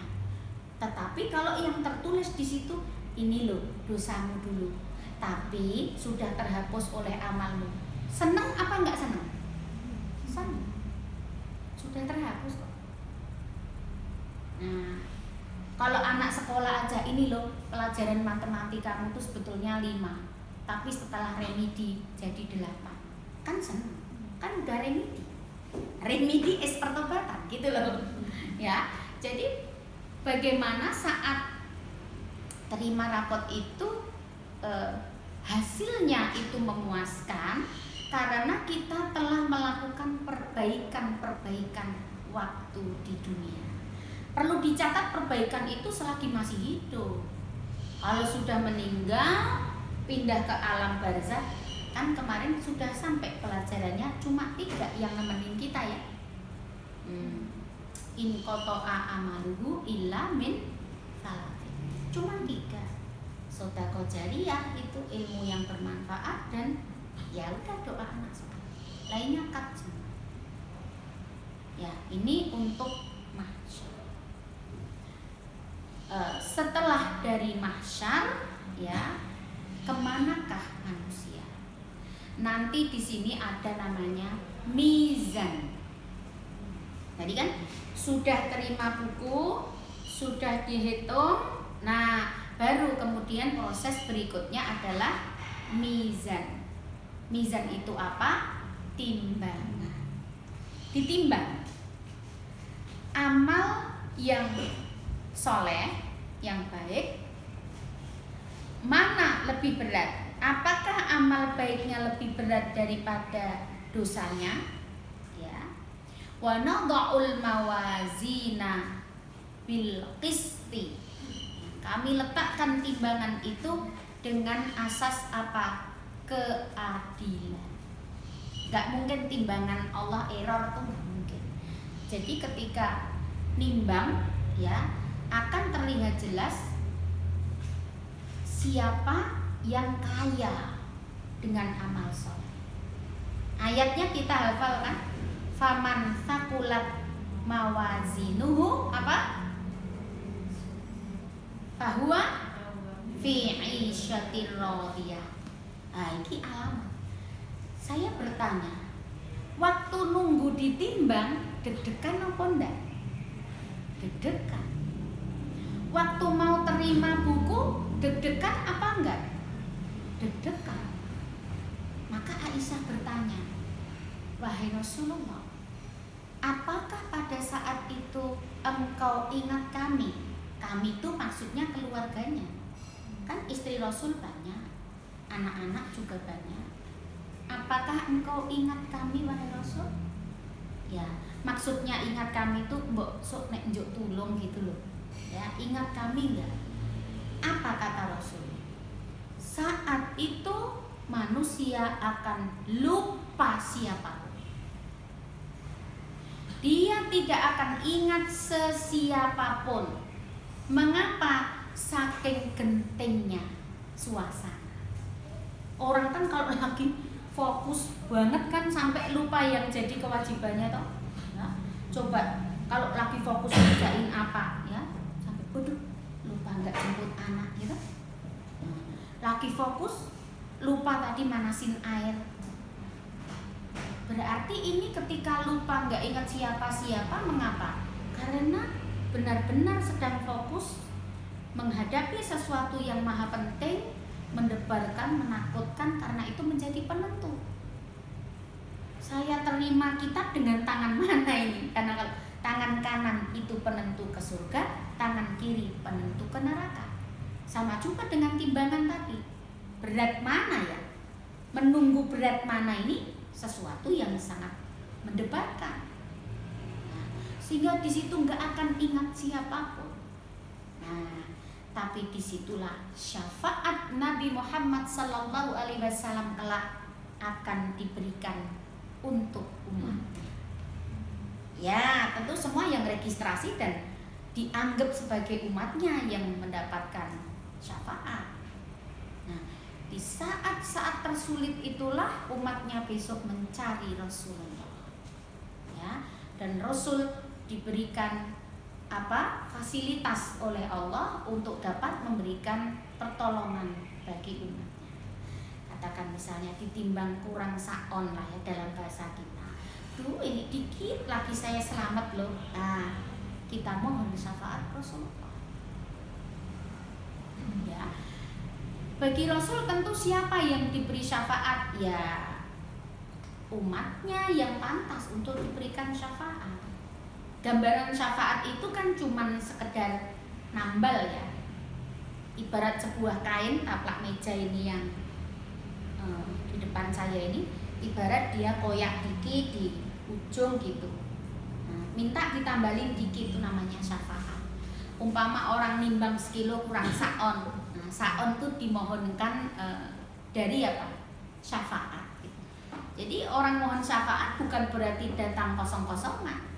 Tetapi kalau yang tertulis di situ, ini loh dosamu dulu, tapi sudah terhapus oleh amalmu. Senang apa enggak senang? Senang. Sudah terhapus kok. Nah, kalau anak sekolah aja, ini loh pelajaran matematika itu sebetulnya 5, tapi setelah remedi jadi 8. Kan senang, kan udah remedi. Remedi is pertobatan gitu loh. Ya, jadi bagaimana saat terima rapot itu hasilnya itu memuaskan karena kita telah melakukan perbaikan waktu di dunia. Perlu dicatat perbaikan itu selagi masih hidup. Kalau sudah meninggal, pindah ke alam barzakh, kan kemarin sudah sampai pelajarannya cuma 3 yang nemenin kita ya. In qata'a amaluhu illa min salatin. Cuma 3. Sedekah jariyah itu ilmu yang bermanfaat, dan ya udah doa anak soleh. Lainnya cut semua. Ya, ini untuk mahsyar. Setelah dari mahsyar, ya, kemanakah manusia? Nanti di sini ada namanya mizan. Tadi kan sudah terima buku, sudah dihitung. Nah, baru kemudian proses berikutnya adalah mizan. Mizan itu apa? Timbangan. Ditimbang amal yang soleh, yang baik, mana lebih berat? Apakah amal baiknya lebih berat daripada dosanya? Ya. Wa nadha'ul mawazina bil qisti. Kami letakkan timbangan itu dengan asas apa? Keadilan. Gak mungkin timbangan Allah error tuh gak mungkin. Jadi ketika nimbang ya akan terlihat jelas siapa yang kaya dengan amal soleh. Ayatnya kita hafal kan? Faman sakulat mawazinuhu apa? Fahuwa fi 'isyatir radiyah. Nah, ini alamat. Saya bertanya, waktu nunggu ditimbang deg-degan apa enggak? Deg-degan. Waktu mau terima buku deg-degan apa enggak? Deg-degan. Maka Aisyah bertanya, wahai Rasulullah, apakah pada saat itu engkau ingat kami? Kami itu maksudnya keluarganya. Kan istri Rasul banyak, anak-anak juga banyak. Apakah engkau ingat kami wahai Rasul? Ya, maksudnya ingat kami itu mbok sok nek njuk tulung gitu loh. Ya, ingat kami enggak? Apa kata Rasul? Saat itu manusia akan lupa siapapun. Dia tidak akan ingat sesiapapun. Mengapa? Saking gentingnya suasana. Orang kan kalau lagi fokus banget kan sampai lupa yang jadi kewajibannya toh. Ya, coba kalau lagi fokus kerjain apa ya, sampai waduh lupa nggak jemput anak gitu. Lagi fokus lupa tadi manasin air. Berarti ini ketika lupa nggak ingat siapa-siapa, mengapa? Karena benar-benar sedang fokus menghadapi sesuatu yang maha penting, mendebarkan, menakutkan, karena itu menjadi penentu. Saya terima kitab dengan tangan mana ini? Karena kalau tangan kanan itu penentu ke surga, tangan kiri penentu ke neraka. Sama juga dengan timbangan tadi. Berat mana ya? Menunggu berat mana ini sesuatu yang sangat mendebarkan. Nah, sehingga di situ nggak akan ingat siapapun. Nah, tapi disitulah syafaat Nabi Muhammad Sallallahu Alaihi Wasallam kelak akan diberikan untuk umatnya. Ya, tentu semua yang registrasi dan dianggap sebagai umatnya yang mendapatkan syafaat. Nah, di saat-saat tersulit itulah umatnya besok mencari Rasulullah. Ya, dan Rasul diberikan apa? Fasilitas oleh Allah untuk dapat memberikan pertolongan bagi umatnya. Katakan misalnya ditimbang kurang saon lah ya dalam bahasa kita. Duh, ini dikit lagi saya selamat loh. Nah, kita mohon syafaat Rasulullah. Ya. Bagi Rasul tentu siapa yang diberi syafaat? Ya, umatnya yang pantas untuk diberikan syafaat. Gambaran syafaat itu kan cuman sekedar nambal ya. Ibarat sebuah kain taplak meja ini yang di depan saya ini, ibarat dia koyak dikit di ujung gitu. Nah, minta ditambalin dikit itu namanya syafaat. Umpama orang nimbang sekilo kurang saon. Nah, saon itu dimohonkan dari apa? Syafaat. Jadi orang mohon syafaat bukan berarti datang kosong-kosongan.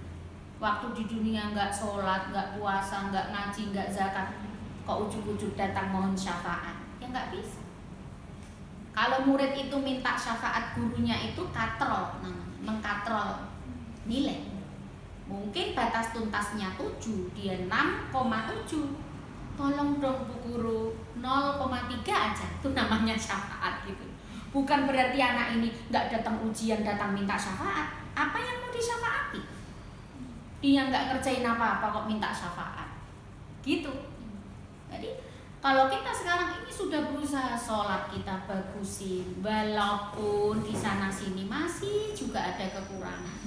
Waktu di dunia nggak sholat, nggak puasa, nggak ngaji, nggak zakat, kok ujuk-ujuk datang mohon syafaat? Ya nggak bisa. Kalau murid itu minta syafaat gurunya itu katrol, mengkatrol nilai. Mungkin batas tuntasnya 7, dia 6,7. Tolong dong Bu Guru, 0,3 aja. Itu namanya syafaat gitu. Bukan berarti anak ini nggak datang ujian, datang minta syafaat. Apa yang mau disyafaati? Dia nggak ngerjain apa-apa kok minta syafaat. Gitu. Jadi Kalau kita sekarang ini sudah berusaha sholat kita bagusin, walaupun di sana sini masih juga ada kekurangan.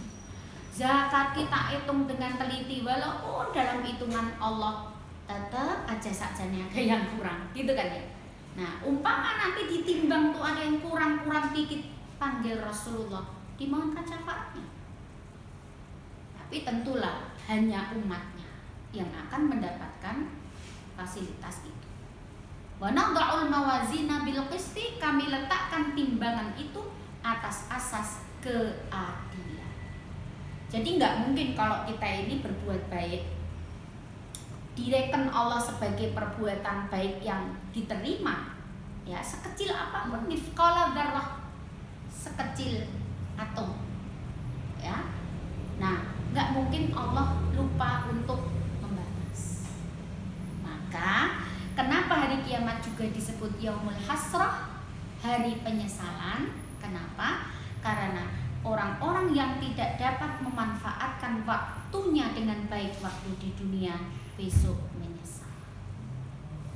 Zakat kita hitung dengan teliti, walaupun dalam hitungan Allah tetap aja sakjane ada yang kurang, gitu kan ya. Nah, umpama nanti ditimbang tuh ada yang kurang-kurang dikit, panggil Rasulullah, dimohonkan syafaatnya. Tapi tentulah hanya umatnya yang akan mendapatkan fasilitas itu. Wa nadha'ul mawazina bil qisti, kami letakkan timbangan itu atas asas keadilan. Jadi nggak mungkin kalau kita ini berbuat baik direken Allah sebagai perbuatan baik yang diterima, ya sekecil apapun, mithqala dzarrah, sekecil atom, ya. Nah, nggak mungkin Allah lupa untuk membalas. Maka kenapa hari kiamat juga disebut yaumul hasrah, hari penyesalan? Kenapa? Karena orang-orang yang tidak dapat memanfaatkan waktunya dengan baik waktu di dunia besok menyesal.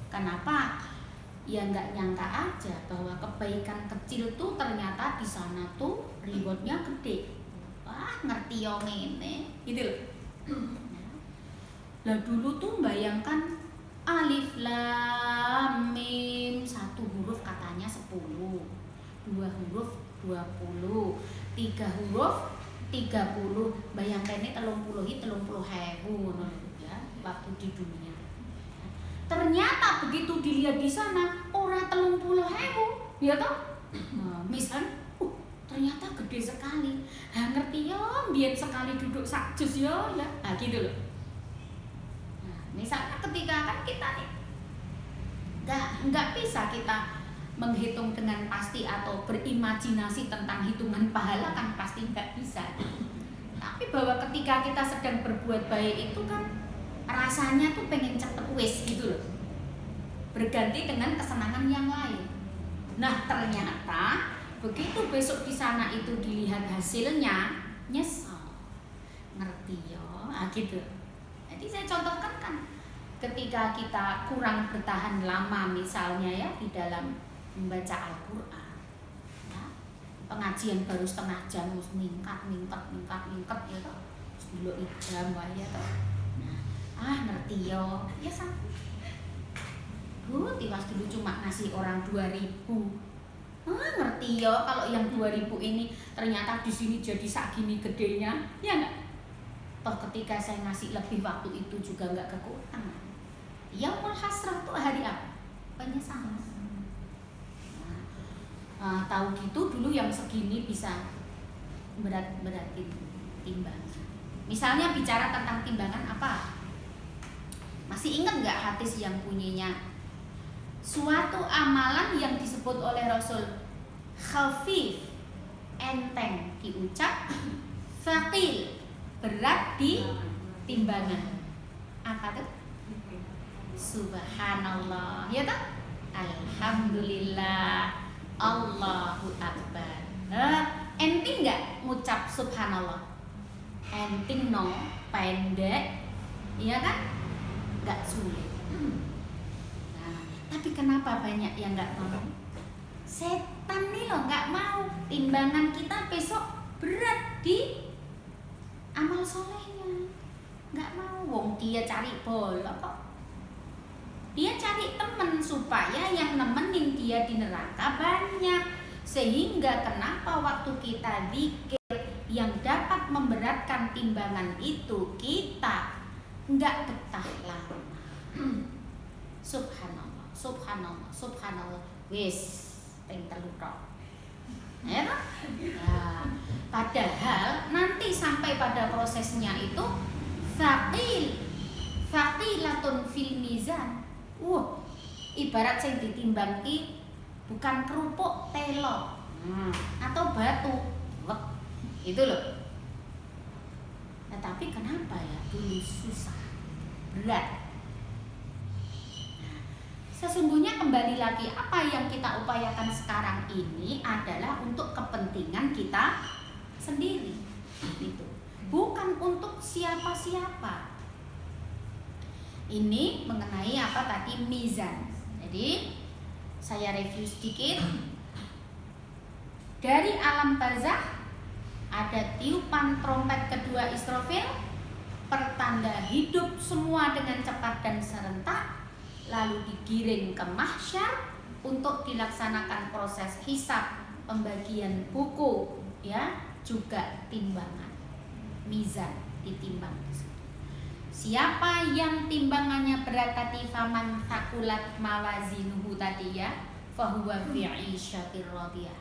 Kenapa? Ya nggak nyangka aja bahwa kebaikan kecil tuh ternyata di sana tuh rewardnya gede. Wah, ngerti yo ngene, gitu loh. Lah dulu tuh bayangkan alif lam mim, satu huruf katanya 10, dua huruf 20, tiga huruf 30, bayangkan ini 30.000 ya waktu di dunia. Ternyata begitu dilihat di sana orang 30.000, ya toh? Nah, misal, ternyata gede sekali. Ngerti ya, biar sekali duduk sak jus ya, nah gitu loh. Misalnya ketika kan kita nih nggak bisa kita menghitung dengan pasti atau berimajinasi tentang hitungan pahala, kan pasti nggak bisa. Tapi bahwa ketika kita sedang berbuat baik itu kan rasanya tuh pengen cepet wis gitu loh, berganti dengan kesenangan yang lain. Nah ternyata begitu besok di sana itu dilihat hasilnya, nyesal, ngerti ya, gitu. Jadi saya contohkan kan ketika kita kurang bertahan lama misalnya ya di dalam membaca Al-Quran, ya, pengajian baru setengah jam mingkat ya toh, dulu jam ya toh. Nah, ngerti yo, ya sampai. Tiwas dulu cuma ngasih orang 2.000. Ngerti yo kalau yang 2.000 ini ternyata di sini jadi segini gedenya, ya enggak? Toh ketika saya ngasih lebih waktu itu juga nggak kekurangan. Yaumul hasrah itu hari apa? Penyesalan. Tahu gitu dulu yang segini bisa beratin timbangan. Misalnya bicara tentang timbangan apa? Masih ingat nggak hadis yang bunyinya suatu amalan yang disebut oleh Rasul khafif, enteng diucap, thaqil, berat di timbangan. Apa tuh? Subhanallah, ya tak? Alhamdulillah, Allahu Akbar. Enteng nggak ngucap subhanallah? Enteng no, pendek, iya kan? Nggak sulit. Nah, tapi kenapa banyak yang nggak mau? Setan nih loh nggak mau. Timbangan kita besok berat di amal solehnya, nggak mau. Wong dia cari bola kok, dia cari temen supaya yang nemenin dia di neraka banyak. Sehingga kenapa waktu kita zikir yang dapat memberatkan timbangan itu kita nggak betah lama. Subhanallah, subhanallah, subhanallah, wis ping 3 tok. Ya kan? Nah, padahal nanti sampai pada prosesnya itu faqilatun fil mizan. Ibarat sing ditimbang ki bukan kerupuk telo atau batu. Itu loh. Nah, tapi kenapa ya dulu susah, berat? Sesungguhnya kembali lagi apa yang kita upayakan sekarang ini adalah untuk kepentingan kita sendiri, gitu. Bukan untuk siapa-siapa. Ini mengenai apa tadi, mizan. Jadi saya review sedikit. Dari alam barzakh ada tiupan trompet kedua Israfil, pertanda hidup semua dengan cepat dan serentak, lalu digiring ke mahsyar untuk dilaksanakan proses hisab, pembagian buku, ya, juga timbangan, mizan, ditimbang. Siapa yang timbangannya berat tadi, faman thaqulat mawazinuhu tadi ya, fahuwa fi 'isyatir radiyah.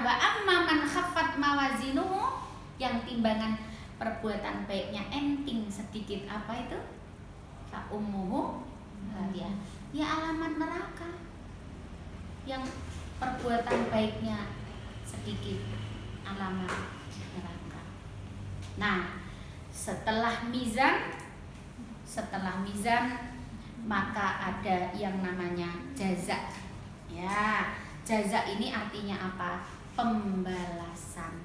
Wa amma man khaffat mawazinuhu, yang timbangan perbuatan baiknya enting sedikit, apa itu? Fa ummuhu hawiyah. Ya alamat neraka. Yang perbuatan baiknya sedikit, alamat neraka. Nah, setelah mizan maka ada yang namanya jaza. Ya, jaza ini artinya apa? Pembalasan.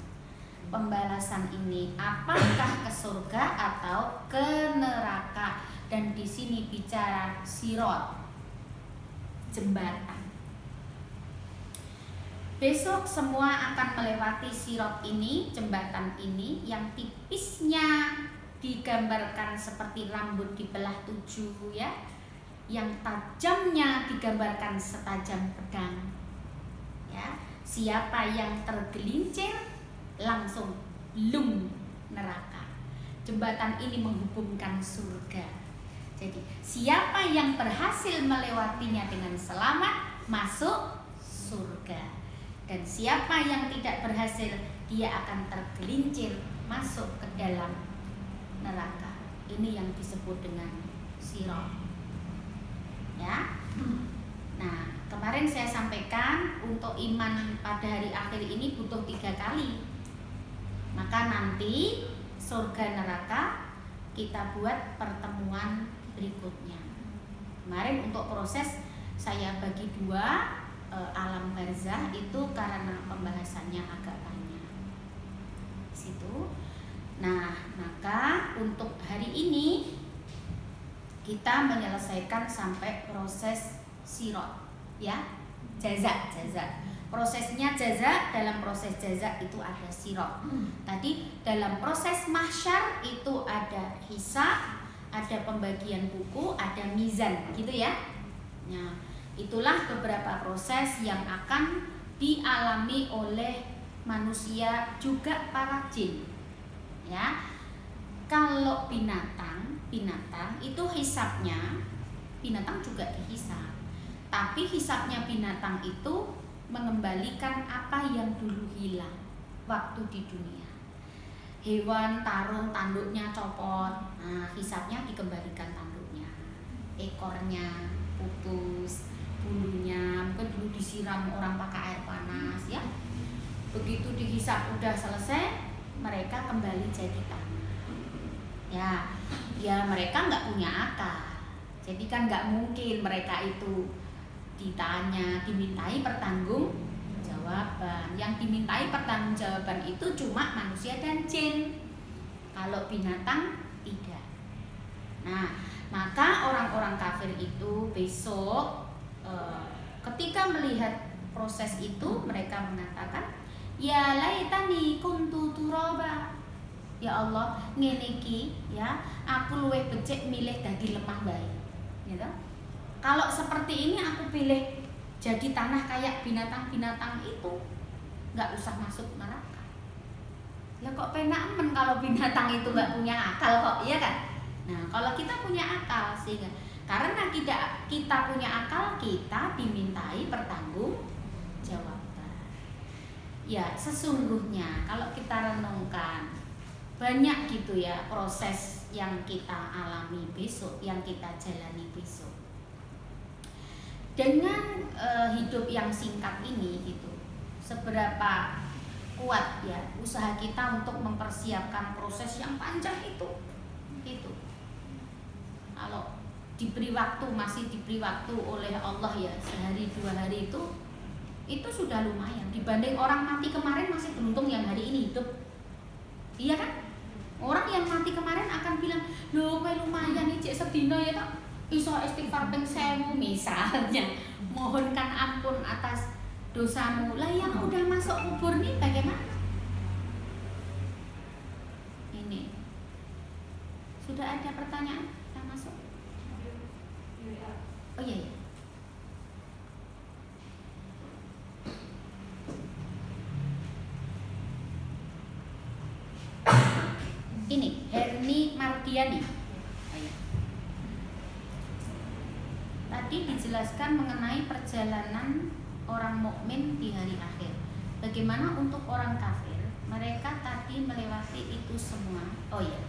Pembalasan ini apakah ke surga atau ke neraka? Dan di sini bicara sirat, jembatan. Besok semua akan melewati sirat ini, jembatan ini yang tipisnya digambarkan seperti rambut dibelah 7 ya, yang tajamnya digambarkan setajam pedang. Ya, siapa yang tergelincir langsung lum neraka. Jembatan ini menghubungkan surga. Jadi siapa yang berhasil melewatinya dengan selamat masuk surga. Dan siapa yang tidak berhasil, dia akan tergelincir masuk ke dalam neraka. Ini yang disebut dengan sirat. Ya. Nah, kemarin saya sampaikan untuk iman pada hari akhir ini butuh 3 kali. Maka nanti surga neraka kita buat pertemuan berikutnya. Kemarin untuk proses saya bagi 2. Alam barzakh itu karena pembahasannya agak banyak situ. Nah, maka untuk hari ini kita menyelesaikan sampai proses sirat, ya, jaza. Prosesnya jaza, dalam proses jaza itu ada sirat. Tadi dalam proses mahsyar itu ada hisab, ada pembagian buku, ada mizan, gitu ya. Nah, itulah beberapa proses yang akan dialami oleh manusia juga para jin. Ya. Kalau binatang itu hisabnya, binatang juga dihisab. Tapi hisabnya binatang itu mengembalikan apa yang dulu hilang waktu di dunia. Hewan tarung tanduknya copot, nah hisabnya dikembalikan tanduknya. Ekornya putus, bulunya mungkin dulu disiram orang pakai air panas ya. Begitu dihisap udah selesai, mereka kembali jadi tanah. Ya mereka nggak punya akal. Jadi kan nggak mungkin mereka itu dimintai pertanggungjawaban. Yang dimintai pertanggungjawaban itu cuma manusia dan jin. Kalau binatang tidak. Nah, maka orang-orang kafir itu besok ketika melihat proses itu mereka mengatakan, ya laitani kuntu turaba. Ya Allah, ngene iki ya, aku luwih becik milih dadi lemah bae. Gitu. Kalau seperti ini aku pilih jadi tanah kayak binatang-binatang itu, nggak usah masuk neraka. Ya kok penak men kalau binatang itu nggak punya akal kok, iya kan? Nah, kalau kita punya akal sehingga karena kita punya akal, kita dimintai pertanggungjawaban. Ya, sesungguhnya kalau kita renungkan banyak gitu ya proses yang kita alami besok, yang kita jalani besok. Dengan hidup yang singkat ini gitu, seberapa kuat ya usaha kita untuk mempersiapkan proses yang panjang itu gitu. Kalau diberi waktu, masih diberi waktu oleh Allah ya, sehari 2 hari itu sudah lumayan dibanding orang mati kemarin masih beruntung yang hari ini hidup. Iya kan? Orang yang mati kemarin akan bilang, loh kayak lumayan nih cek sedina ya tak, iso istighfar ping 1000 misalnya, mohonkan ampun atas dosamu. Lah yang udah masuk kubur nih bagaimana? Ini sudah ada pertanyaan yang masuk? Oh iya, iya. Ini Herni Mardiani. Tadi dijelaskan mengenai perjalanan orang mukmin di hari akhir. Bagaimana untuk orang kafir? Mereka tadi melewati itu semua. Oh iya.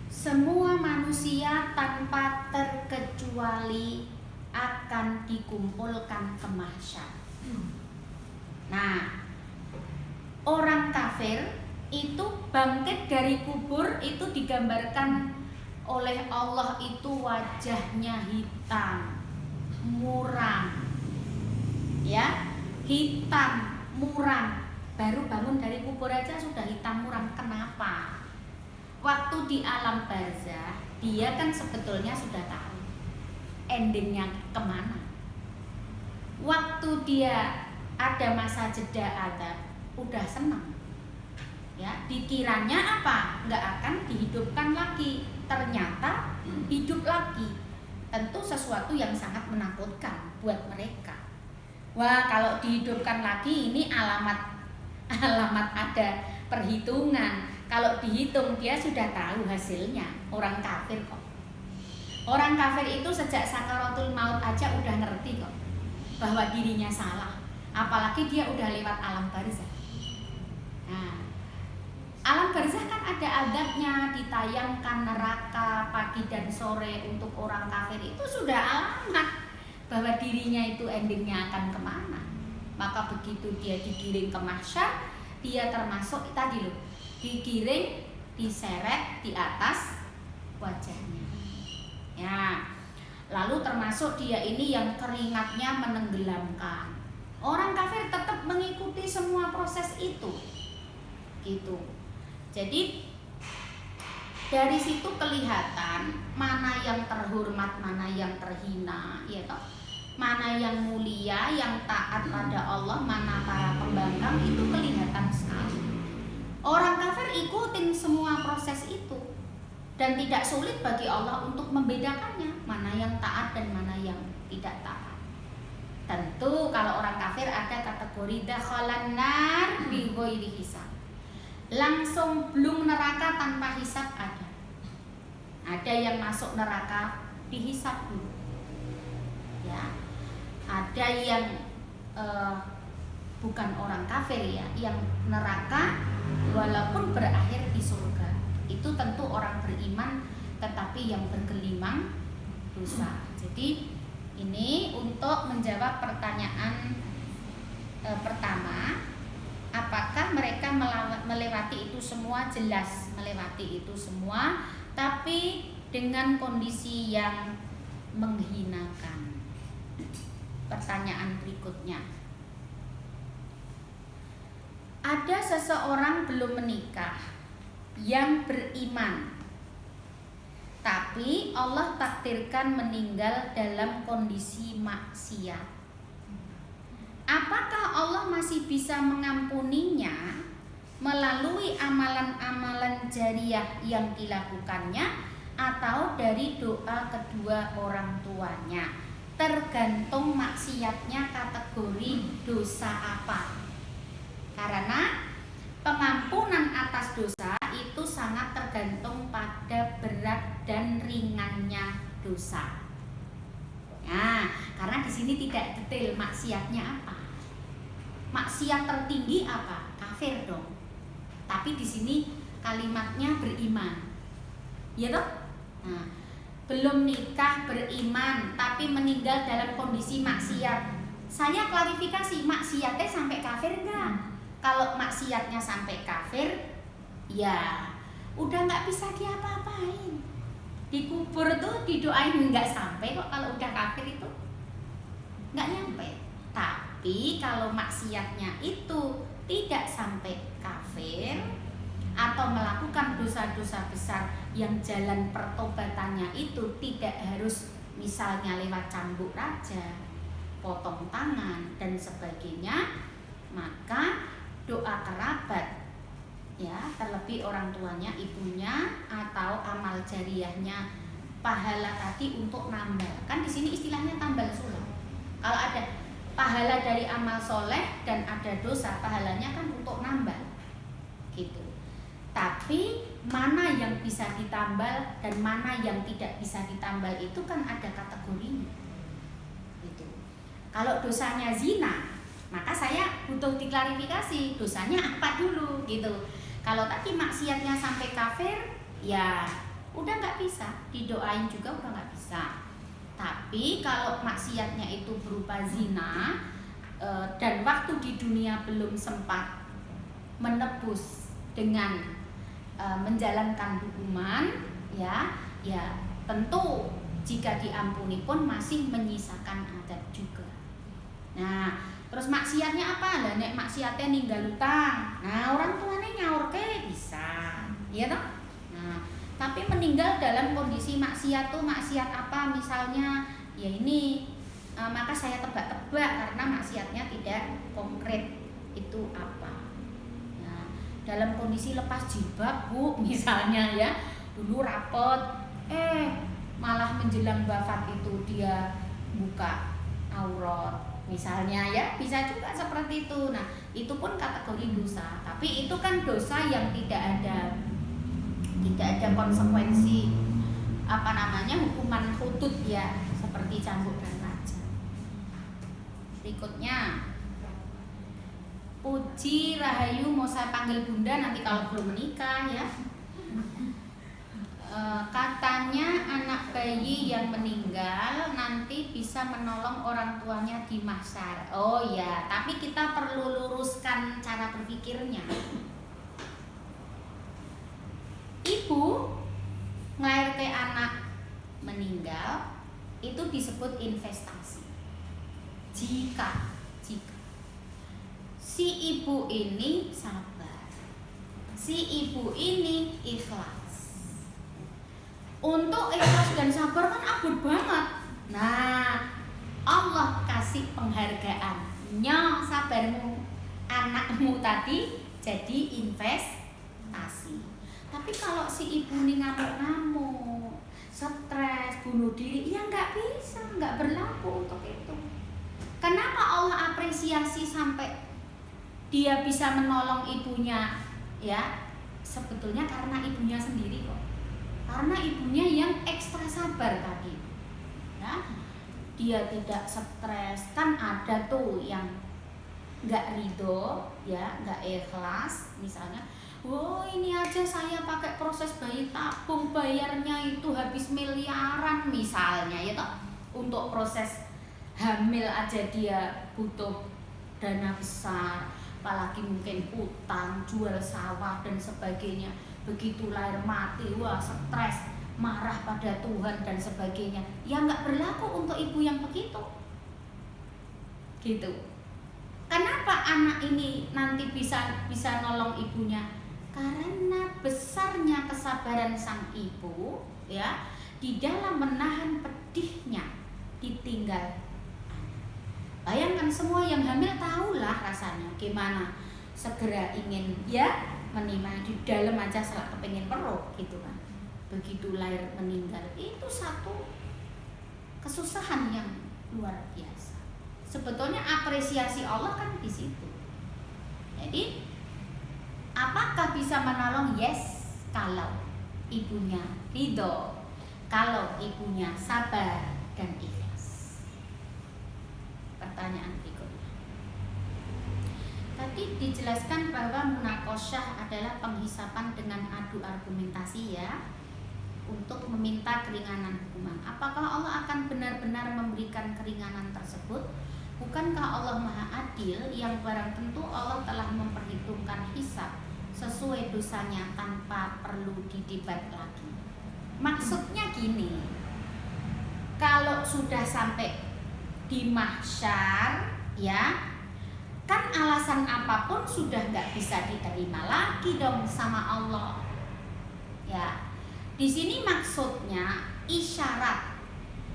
Semua manusia tanpa terkecuali akan dikumpulkan ke mahsyar. Nah, orang kafir itu bangkit dari kubur itu digambarkan oleh Allah itu wajahnya hitam, muram, ya, hitam, muram. Baru bangun dari kubur aja sudah hitam muram. Kenapa? Waktu di alam barzah dia kan sebetulnya sudah tahu endingnya kemana. Waktu dia ada masa jeda adab, udah senang. Ya, dikiranya apa? Nggak akan dihidupkan lagi. Ternyata hidup lagi. Tentu sesuatu yang sangat menakutkan buat mereka. Wah, kalau dihidupkan lagi ini alamat ada perhitungan. Kalau dihitung dia sudah tahu hasilnya. Orang kafir kok. Orang kafir itu sejak sakaratul maut aja udah ngerti kok bahwa dirinya salah. Apalagi dia udah lewat alam barzah. Nah, alam barzah kan ada adabnya, ditayangkan neraka pagi dan sore untuk orang kafir. Itu sudah alamat bahwa dirinya itu endingnya akan kemana. Maka begitu dia digiring ke mahsyar, dia termasuk tadi loh, digiring, diseret di atas wajahnya. Ya, lalu termasuk dia ini yang keringatnya menenggelamkan. Orang kafir tetap mengikuti semua proses itu, gitu. Jadi dari situ kelihatan mana yang terhormat, mana yang terhina, ya toh. Mana yang mulia, yang taat pada Allah, mana para pembangkang, itu kelihatan sekali. Orang kafir ikutin semua proses itu dan tidak sulit bagi Allah untuk membedakannya mana yang taat dan mana yang tidak taat. Tentu kalau orang kafir ada kategori dakhalan nar bi ghairi hisab. Langsung belum neraka tanpa hisab ada. Ada yang masuk neraka dihisab dulu. Ya. Ada yang bukan orang kafir ya, yang neraka walaupun berakhir di surga. Itu tentu orang beriman tetapi yang bergelimang dosa. Jadi ini untuk menjawab pertanyaan pertama, apakah mereka melewati itu semua? Jelas melewati itu semua, tapi dengan kondisi yang menghinakan. Pertanyaan berikutnya, ada seseorang belum menikah yang beriman, tapi Allah takdirkan meninggal dalam kondisi maksiat. Apakah Allah masih bisa mengampuninya melalui amalan-amalan jariah yang dilakukannya atau dari doa kedua orang tuanya? Tergantung maksiatnya kategori dosa apa. Karena pengampunan atas dosa itu sangat tergantung pada berat dan ringannya dosa. Nah, karena di sini tidak detail maksiatnya apa. Maksiat tertinggi apa? Kafir dong. Tapi di sini kalimatnya beriman. Ya toh? Nah, belum nikah beriman tapi meninggal dalam kondisi maksiat. Saya klarifikasi, maksiatnya sampai kafir enggak? Kalau maksiatnya sampai kafir, ya udah nggak bisa diapa-apain. Dikubur tuh didoain nggak sampai kok. Kalau udah kafir itu nggak nyampe. Tapi kalau maksiatnya itu tidak sampai kafir atau atau melakukan dosa-dosa besar yang jalan pertobatannya itu tidak harus misalnya lewat cambuk raja, potong tangan dan sebagainya, maka doa kerabat ya, terlebih orang tuanya, ibunya atau amal jariyahnya pahala tadi untuk nambah. Kan di sini istilahnya tambal sulam. Kalau ada pahala dari amal soleh dan ada dosa, pahalanya kan untuk nambah gitu. Tapi mana yang bisa ditambal dan mana yang tidak bisa ditambal itu kan ada kategorinya gitu. Kalau dosanya zina, maka saya butuh diklarifikasi dosanya apa dulu gitu. Kalau tadi maksiatnya sampai kafir, ya udah nggak bisa, didoain juga udah nggak bisa. Tapi kalau maksiatnya itu berupa zina dan waktu di dunia belum sempat menebus dengan menjalankan hukuman, ya tentu jika diampuni pun masih menyisakan adab juga. Nah, terus maksiatnya apa? Lah nek maksiatnya ninggal utang. Nah, orang tuanya nyaur ke bisa, ya toh? Nah, tapi meninggal dalam kondisi maksiat tuh maksiat apa? Misalnya ya ini maka saya tebak-tebak karena maksiatnya tidak konkret itu apa. Nah, dalam kondisi lepas jilbab, Bu, misalnya ya. Dulu rapot malah menjelang wafat itu dia buka aurat. Misalnya ya, bisa juga seperti itu. Nah, itu pun kategori dosa. Tapi itu kan dosa yang tidak ada konsekuensi hukuman hudud ya, seperti cambuk dan raja. Berikutnya, Puji Rahayu mau saya panggil Bunda nanti kalau belum menikah ya. Katanya anak bayi yang meninggal nanti bisa menolong orang tuanya di mahsyar. Oh ya, tapi kita perlu luruskan cara berpikirnya. Ibu ngelahirkan anak meninggal itu disebut investasi. Jika si ibu ini sabar, si ibu ini ikhlas. Untuk ikhlas dan sabar kan abot banget. Nah, Allah kasih penghargaan. Nyo sabarmu anakmu tadi jadi investasi. Tapi kalau si ibu ini ngamuk-ngamuk, stres, bunuh diri, ya nggak bisa, nggak berlaku untuk itu. Kenapa Allah apresiasi sampai dia bisa menolong ibunya? Ya, sebetulnya karena ibunya sendiri kok. Karena ibunya yang ekstra sabar tadi, ya, dia tidak stres. Kan ada tuh yang nggak ridho, ya, nggak ikhlas. Misalnya, oh ini aja saya pakai proses bayi tabung, bayarnya itu habis miliaran misalnya, ya toh. Untuk proses hamil aja dia butuh dana besar, apalagi mungkin utang, jual sawah dan sebagainya. Begitu lahir mati, wah stres, marah pada Tuhan dan sebagainya. Ya nggak berlaku untuk ibu yang begitu. Gitu. Kenapa anak ini nanti bisa nolong ibunya? Karena besarnya kesabaran sang ibu, ya, di dalam menahan pedihnya ditinggal. Bayangkan semua yang hamil tahulah rasanya gimana, segera ingin ya menimah di dalam aja salah kepengin perut gitu kan. Begitu lahir meninggal itu satu kesusahan yang luar biasa. Sebetulnya apresiasi Allah kan di situ. Jadi apakah bisa menolong? Yes, kalau ibunya ridho, kalau ibunya sabar dan ikhlas. Pertanyaan berikutnya. Tadi dijelaskan bahwa munakosyah adalah penghisapan dengan adu argumentasi ya, untuk meminta keringanan hukuman. Apakah Allah akan benar-benar memberikan keringanan tersebut? Bukankah Allah Maha Adil yang barang tentu Allah telah memperhitungkan hisab sesuai dosanya tanpa perlu didebat lagi. Maksudnya gini, kalau sudah sampai di mahsyar ya, kan alasan apapun sudah nggak bisa diterima lagi dong sama Allah. Ya, di sini maksudnya isyarat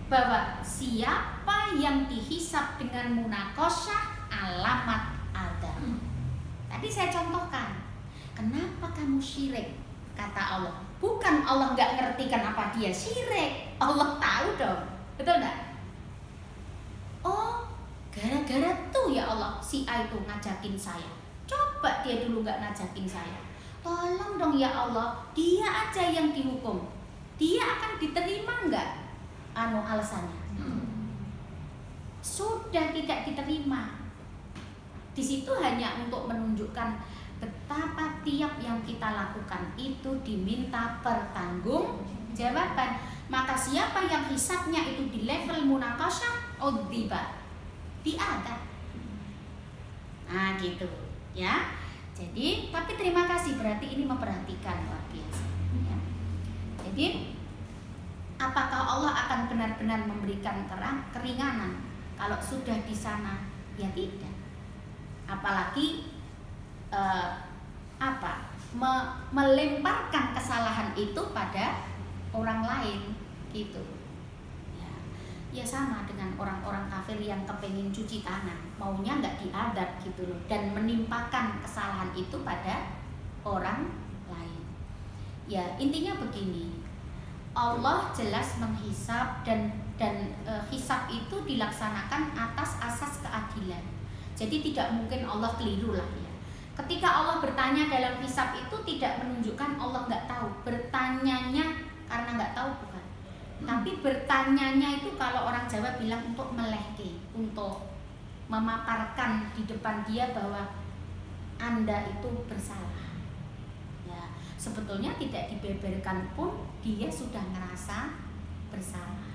bahwa siapa yang dihisab dengan munaqasyah alamat Adam. Tadi saya contohkan, kenapa kamu syirik? Kata Allah, bukan Allah nggak ngerti kenapa dia syirik, Allah tahu dong, betul nggak? Oh, gara-gara tuh ya Allah, si A itu ngajakin saya. Coba dia dulu nggak ngajakin saya. Tolong dong ya Allah, dia aja yang dihukum. Dia akan diterima nggak? Alasannya. Sudah tidak diterima. Di situ hanya untuk menunjukkan betapa tiap yang kita lakukan itu diminta pertanggungjawaban. Maka siapa yang hisabnya itu di level munaqasyah, udziba, diadab. Nah gitu ya. Jadi tapi terima kasih, berarti ini memperhatikan luar biasa ya. Jadi apakah Allah akan benar-benar memberikan keringanan kalau sudah di sana? Ya tidak. Apalagi melemparkan kesalahan itu pada orang lain gitu ya. Ya sama dengan orang-orang kafir yang kepengen cuci tangan, maunya nggak diadab gitu loh, dan menimpakan kesalahan itu pada orang lain. Ya intinya begini, Allah jelas menghisab dan hisab itu dilaksanakan atas asas keadilan. Jadi tidak mungkin Allah keliru lah ya. Ketika Allah bertanya dalam hisab itu tidak menunjukkan Allah nggak tahu. Bertanyanya karena nggak tahu bukan. Tapi bertanyanya itu kalau orang Jawa bilang untuk melehke, untuk memaparkan di depan dia bahwa Anda itu bersalah. Ya, sebetulnya tidak dibeberkan pun dia sudah ngerasa bersalah.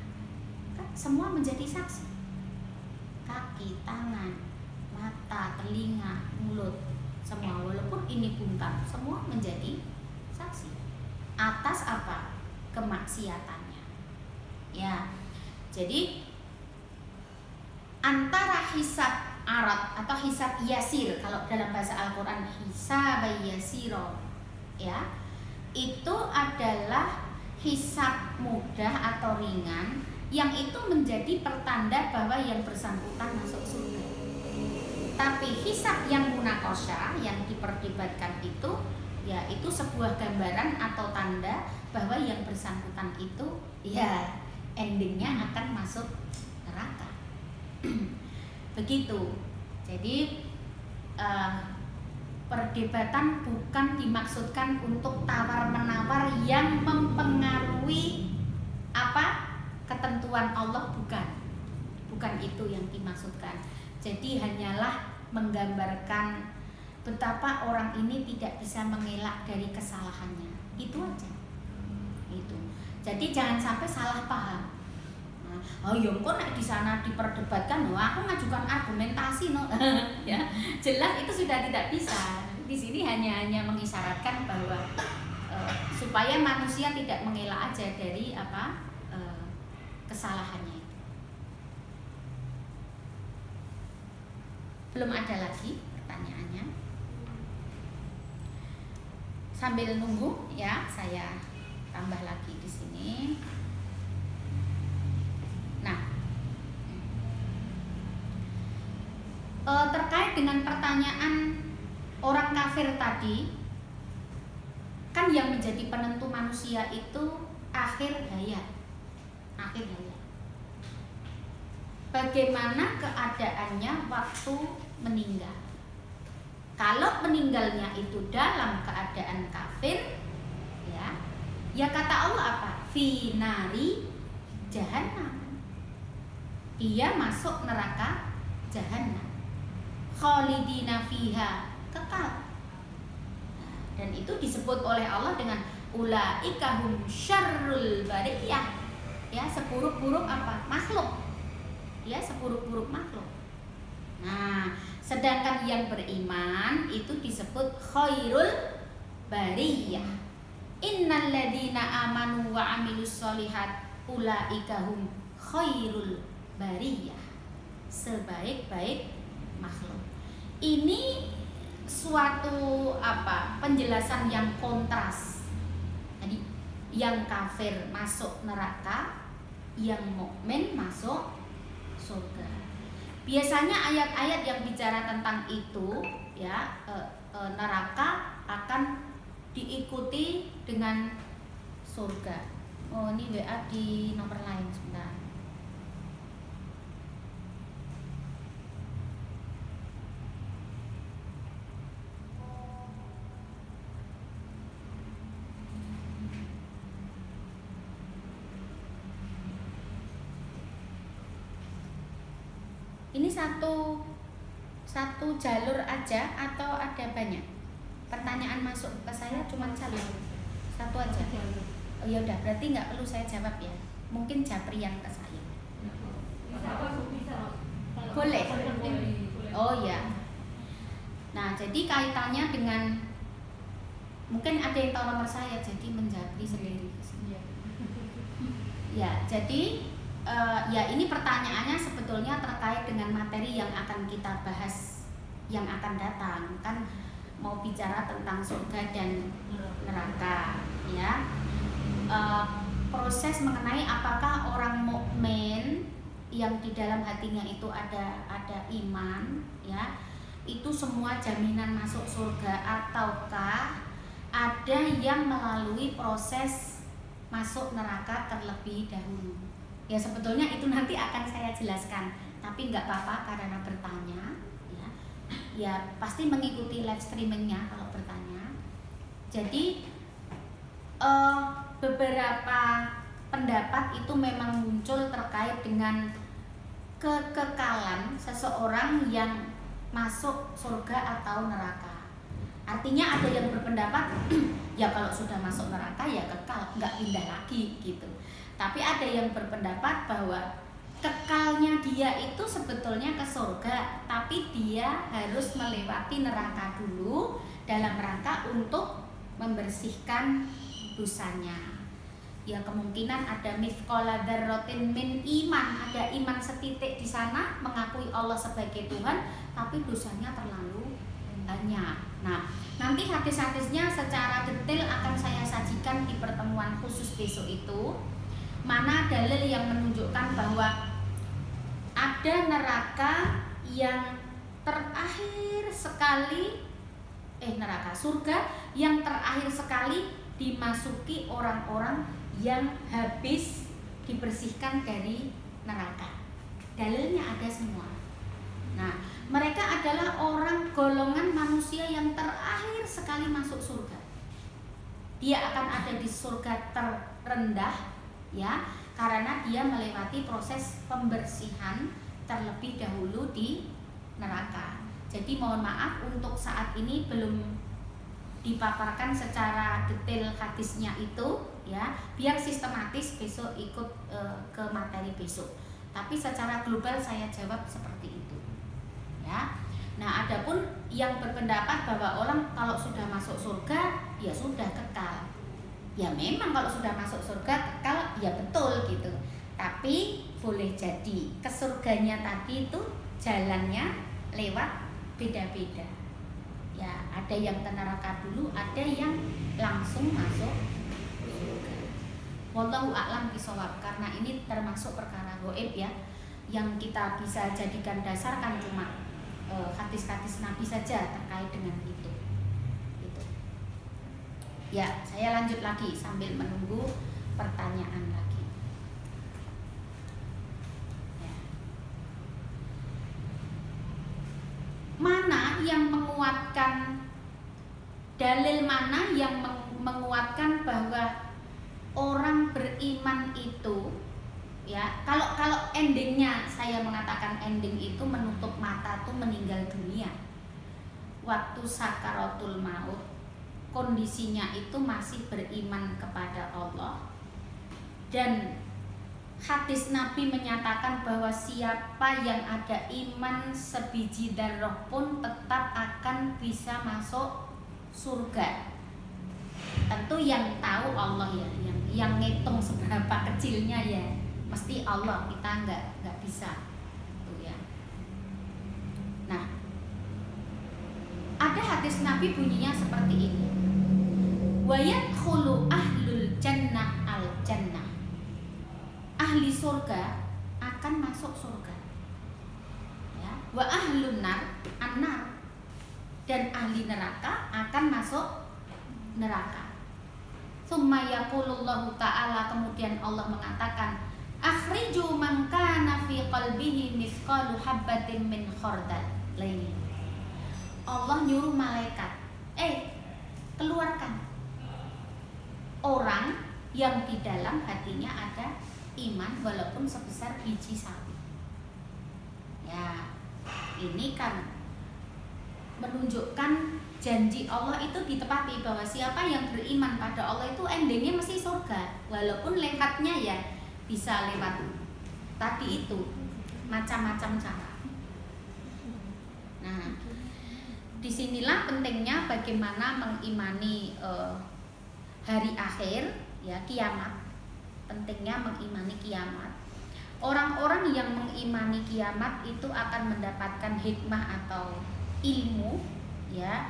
Kan semua menjadi saksi. Kaki, tangan, mata, telinga, mulut, semua walaupun ini bungkam, semua menjadi saksi atas apa? Kemaksiatannya. Ya. Jadi antara hisab arad atau hisab yasir, kalau dalam bahasa Al-Qur'an hisab yasiro ya, itu adalah hisab mudah atau ringan yang itu menjadi pertanda bahwa yang bersangkutan masuk surga. Tapi hisab yang munaqasyah yang diperdebatkan itu ya itu sebuah gambaran atau tanda bahwa yang bersangkutan itu ya endingnya akan masuk neraka. Begitu. Jadi perdebatan bukan dimaksudkan untuk tawar-menawar yang mempengaruhi apa ketentuan Allah, bukan itu yang dimaksudkan. Jadi hanyalah menggambarkan betapa orang ini tidak bisa mengelak dari kesalahannya. Itu aja. Itu. Jadi jangan sampai salah paham. Oh ya kok nek di sana diperdebatkan, aku ngajukan argumentasi no. Ya, jelas itu sudah tidak bisa. Di sini hanya mengisyaratkan bahwa supaya manusia tidak mengelak aja dari apa kesalahannya. Belum ada lagi pertanyaannya. Sambil nunggu ya, saya tambah lagi di sini. Nah, terkait dengan pertanyaan orang kafir tadi, kan yang menjadi penentu manusia itu akhir hayat. Akhir hayat. Bagaimana keadaannya waktu meninggal? Kalau meninggalnya itu dalam keadaan kafir, ya kata Allah apa? Finari jahannam. Dia masuk neraka jahannam. Khalidina fiha, kekal. Dan itu disebut oleh Allah dengan ulaika hum syarrul bariyah. Ya, seburuk-buruk apa? Makhluk. Ya, seburuk-buruk makhluk. Nah, sedangkan yang beriman itu disebut khairul bariyah. Innal ladzina amanu wa amilus sholihat ulaika hum khairul bariyah. Sebaik-baik makhluk. ini suatu penjelasan yang kontras. Jadi yang kafir masuk neraka, yang mukmin masuk surga. Biasanya ayat-ayat yang bicara tentang itu ya, neraka akan diikuti dengan surga. Oh, ini WA di nomor lain sebentar. Ini satu jalur aja atau ada banyak? Pertanyaan masuk ke saya cuma satu aja. Oh ya udah, berarti nggak perlu saya jawab ya. Mungkin Japrian ke saya. Boleh. Oh ya. Nah, jadi kaitannya dengan, mungkin ada yang tahu nomor saya, jadi menjapri sendiri. Ya, jadi ya ini pertanyaannya sebetulnya terkait dengan materi yang akan kita bahas yang akan datang, kan mau bicara tentang surga dan neraka ya. Proses mengenai apakah orang mukmin yang di dalam hatinya itu ada iman ya, itu semua jaminan masuk surga, ataukah ada yang melalui proses masuk neraka terlebih dahulu. Ya sebetulnya itu nanti akan saya jelaskan, tapi nggak apa-apa karena bertanya ya. Ya pasti mengikuti live streamingnya kalau bertanya. Jadi beberapa pendapat itu memang muncul terkait dengan kekekalan seseorang yang masuk surga atau neraka. Artinya ada yang berpendapat ya kalau sudah masuk neraka ya kekal, nggak pindah lagi gitu. Tapi ada yang berpendapat bahwa kekalnya dia itu sebetulnya ke surga, tapi dia harus melewati neraka dulu dalam rangka untuk membersihkan dosanya. Ya kemungkinan ada mithqala dzarratin min iman, ada iman setitik di sana, mengakui Allah sebagai Tuhan, tapi dosanya terlalu banyak. Nah, nanti hadis-hadisnya secara detail akan saya sajikan di pertemuan khusus besok itu. Mana dalil yang menunjukkan bahwa ada neraka yang terakhir sekali, surga yang terakhir sekali dimasuki orang-orang yang habis dibersihkan dari neraka. Dalilnya ada semua. Nah, mereka adalah orang golongan manusia yang terakhir sekali masuk surga. Dia akan ada di surga terendah ya, karena dia melewati proses pembersihan terlebih dahulu di neraka. Jadi mohon maaf untuk saat ini belum dipaparkan secara detail hadisnya itu ya, biar sistematis besok ikut ke materi besok. Tapi secara global saya jawab seperti itu ya. Nah, adapun yang berpendapat bahwa orang kalau sudah masuk surga ya sudah kekal. Ya memang kalau sudah masuk surga kekal ya betul gitu. Tapi boleh jadi ke surganya tadi itu jalannya lewat beda-beda. Ya, ada yang ke neraka dulu, ada yang langsung masuk surga. Wallahu a'lam bishawab, karena ini termasuk perkara gaib ya, yang kita bisa jadikan dasar kan cuma hadis-hadis Nabi saja terkait dengan itu. Gitu. Ya, saya lanjut lagi sambil menunggu pertanyaan lagi. Ya. Mana yang menguatkan, dalil mana yang menguatkan bahwa orang beriman itu ya, kalau endingnya saya mengatakan ending itu menutup mata tuh meninggal dunia, waktu sakaratul maut kondisinya itu masih beriman kepada Allah, dan hadis Nabi menyatakan bahwa siapa yang ada iman sebiji darah pun tetap akan bisa masuk surga. Tentu yang tahu Allah ya, yang ngitung seberapa kecilnya ya mesti Allah, kita nggak bisa itu ya. Nah, hadis Nabi bunyinya seperti ini. Wa yadkhulu ahlul jannah al jannah. Ahli surga akan masuk surga. Ya, wa ahlun nar an-nar. Dan ahli neraka akan masuk neraka. Tsumma yaqulullahu ta'ala, kemudian Allah mengatakan, akhriju man kana fi qalbihi mithqalu habbatin min khardal. Lainnya. Allah nyuruh malaikat, keluarkan orang yang di dalam hatinya ada iman walaupun sebesar biji sawi. Ya, ini kan menunjukkan janji Allah itu ditepati, bahwa siapa yang beriman pada Allah itu endingnya mesti surga, walaupun lewatnya ya bisa lewat tadi itu macam-macam cara. Nah, disinilah pentingnya bagaimana mengimani hari akhir, ya, kiamat. Pentingnya mengimani kiamat. Orang-orang yang mengimani kiamat itu akan mendapatkan hikmah atau ilmu, ya,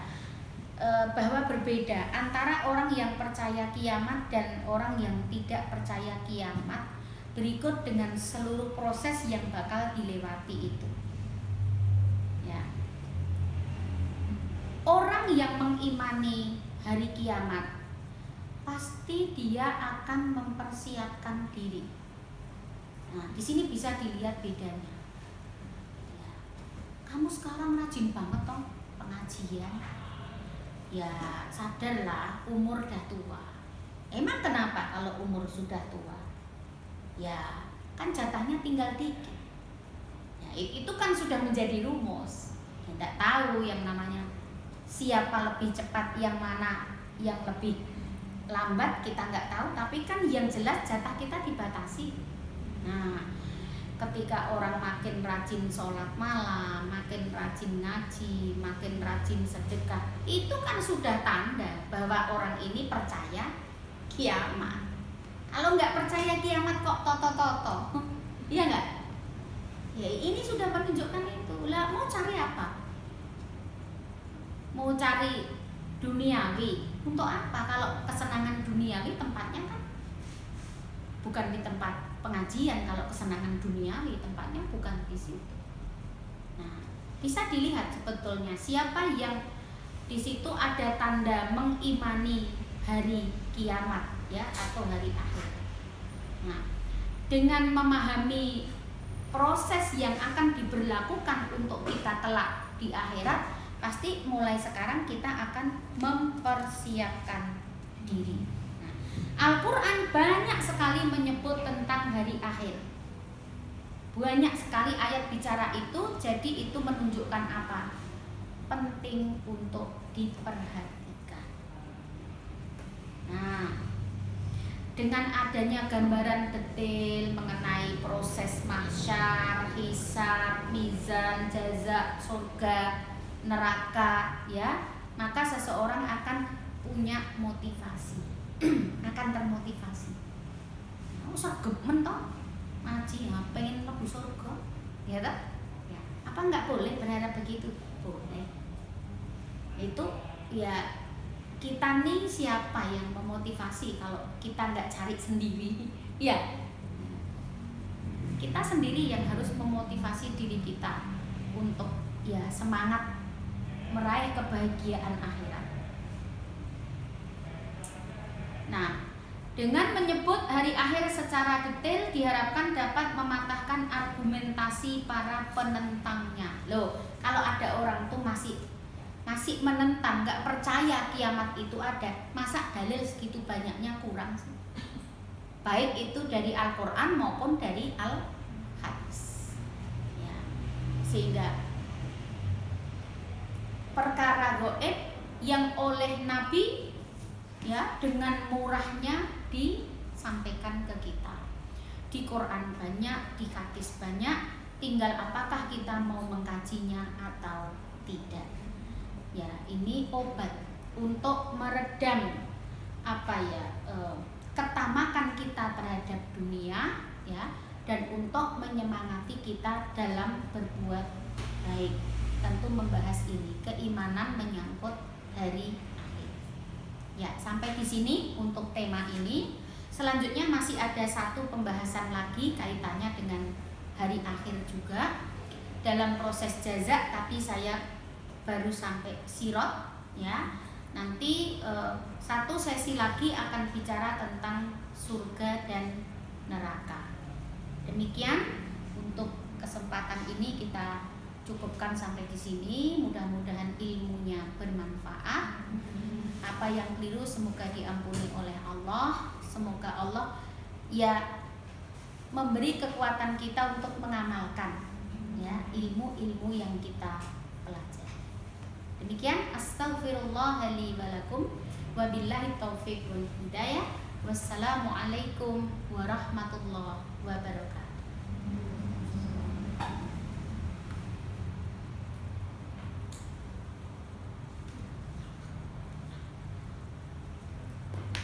bahwa berbeda antara orang yang percaya kiamat dan orang yang tidak percaya kiamat, berikut dengan seluruh proses yang bakal dilewati itu. Ya. Orang yang mengimani hari kiamat pasti dia akan mempersiapkan diri. Nah, di sini bisa dilihat bedanya. Ya. Kamu sekarang rajin banget toh pengajian. Ya, sadarlah umur dah tua. Emang kenapa kalau umur sudah tua? Ya, kan jatahnya tinggal dikit. Ya, itu kan sudah menjadi rumus. Ya, tidak tahu yang namanya siapa lebih cepat, yang mana yang lebih lambat, kita nggak tahu. Tapi kan yang jelas jatah kita dibatasi. Nah, ketika orang makin rajin sholat malam, makin rajin ngaji, makin rajin sedekah, itu kan sudah tanda bahwa orang ini percaya kiamat. Kalau nggak percaya kiamat kok toto-toto, iya nggak? Ya ini sudah menunjukkan itu. Lah mau cari apa? Mau cari duniawi untuk apa? Kalau kesenangan duniawi tempatnya kan bukan di tempat pengajian. Kalau kesenangan duniawi tempatnya bukan di situ. Nah, bisa dilihat sebetulnya siapa yang di situ ada tanda mengimani hari kiamat, ya, atau hari akhir. Nah, dengan memahami proses yang akan diberlakukan untuk kita kelak di akhirat, pasti mulai sekarang kita akan mempersiapkan diri. Al-Quran banyak sekali menyebut tentang hari akhir. Banyak sekali ayat bicara itu, jadi itu menunjukkan apa? Penting untuk diperhatikan. Nah, dengan adanya gambaran detail mengenai proses mahsyar, hisab, mizan, jaza, surga, neraka, ya, maka seseorang akan punya motivasi. Akan termotivasi. Aku sergemen toh ngaji, pengen mlebu surga, ya toh? Ya. Apa nggak boleh berharap begitu? Boleh. Itu ya, kita nih siapa yang memotivasi kalau kita nggak cari sendiri? Ya, kita sendiri yang harus memotivasi diri kita untuk ya semangat meraih kebahagiaan akhirat. Nah, dengan menyebut hari akhir secara detail diharapkan dapat mematahkan argumentasi para penentangnya. Loh, kalau ada orang tuh masih menentang, nggak percaya kiamat itu ada, masa dalil segitu banyaknya kurang sih? Baik itu dari Al-Quran maupun dari Al-Hadis. Ya, sehingga perkara gaib yang oleh Nabi, ya, dengan murahnya disampaikan ke kita. Di Quran banyak, di hadis banyak, tinggal apakah kita mau mengkajinya atau tidak. Ya, ini obat untuk meredam ketamakan kita terhadap dunia, ya, dan untuk menyemangati kita dalam berbuat baik. Tentu membahas ini, keimanan menyangkut hari akhir. Ya, sampai di sini untuk tema ini. Selanjutnya masih ada satu pembahasan lagi kaitannya dengan hari akhir juga dalam proses jaza, tapi saya baru sampai sirot ya. Nanti satu sesi lagi akan bicara tentang surga dan neraka. Demikian untuk kesempatan ini kita cukupkan sampai di sini. Mudah-mudahan ilmunya bermanfaat. Apa yang keliru semoga diampuni oleh Allah. Semoga Allah ya memberi kekuatan kita untuk mengamalkan ya ilmu-ilmu yang kita pelajari. Demikian, astaghfirullah li wa lakum wa billahi taufiq wal hidayah. Wassalamualaikum warahmatullahi wabarakatuh.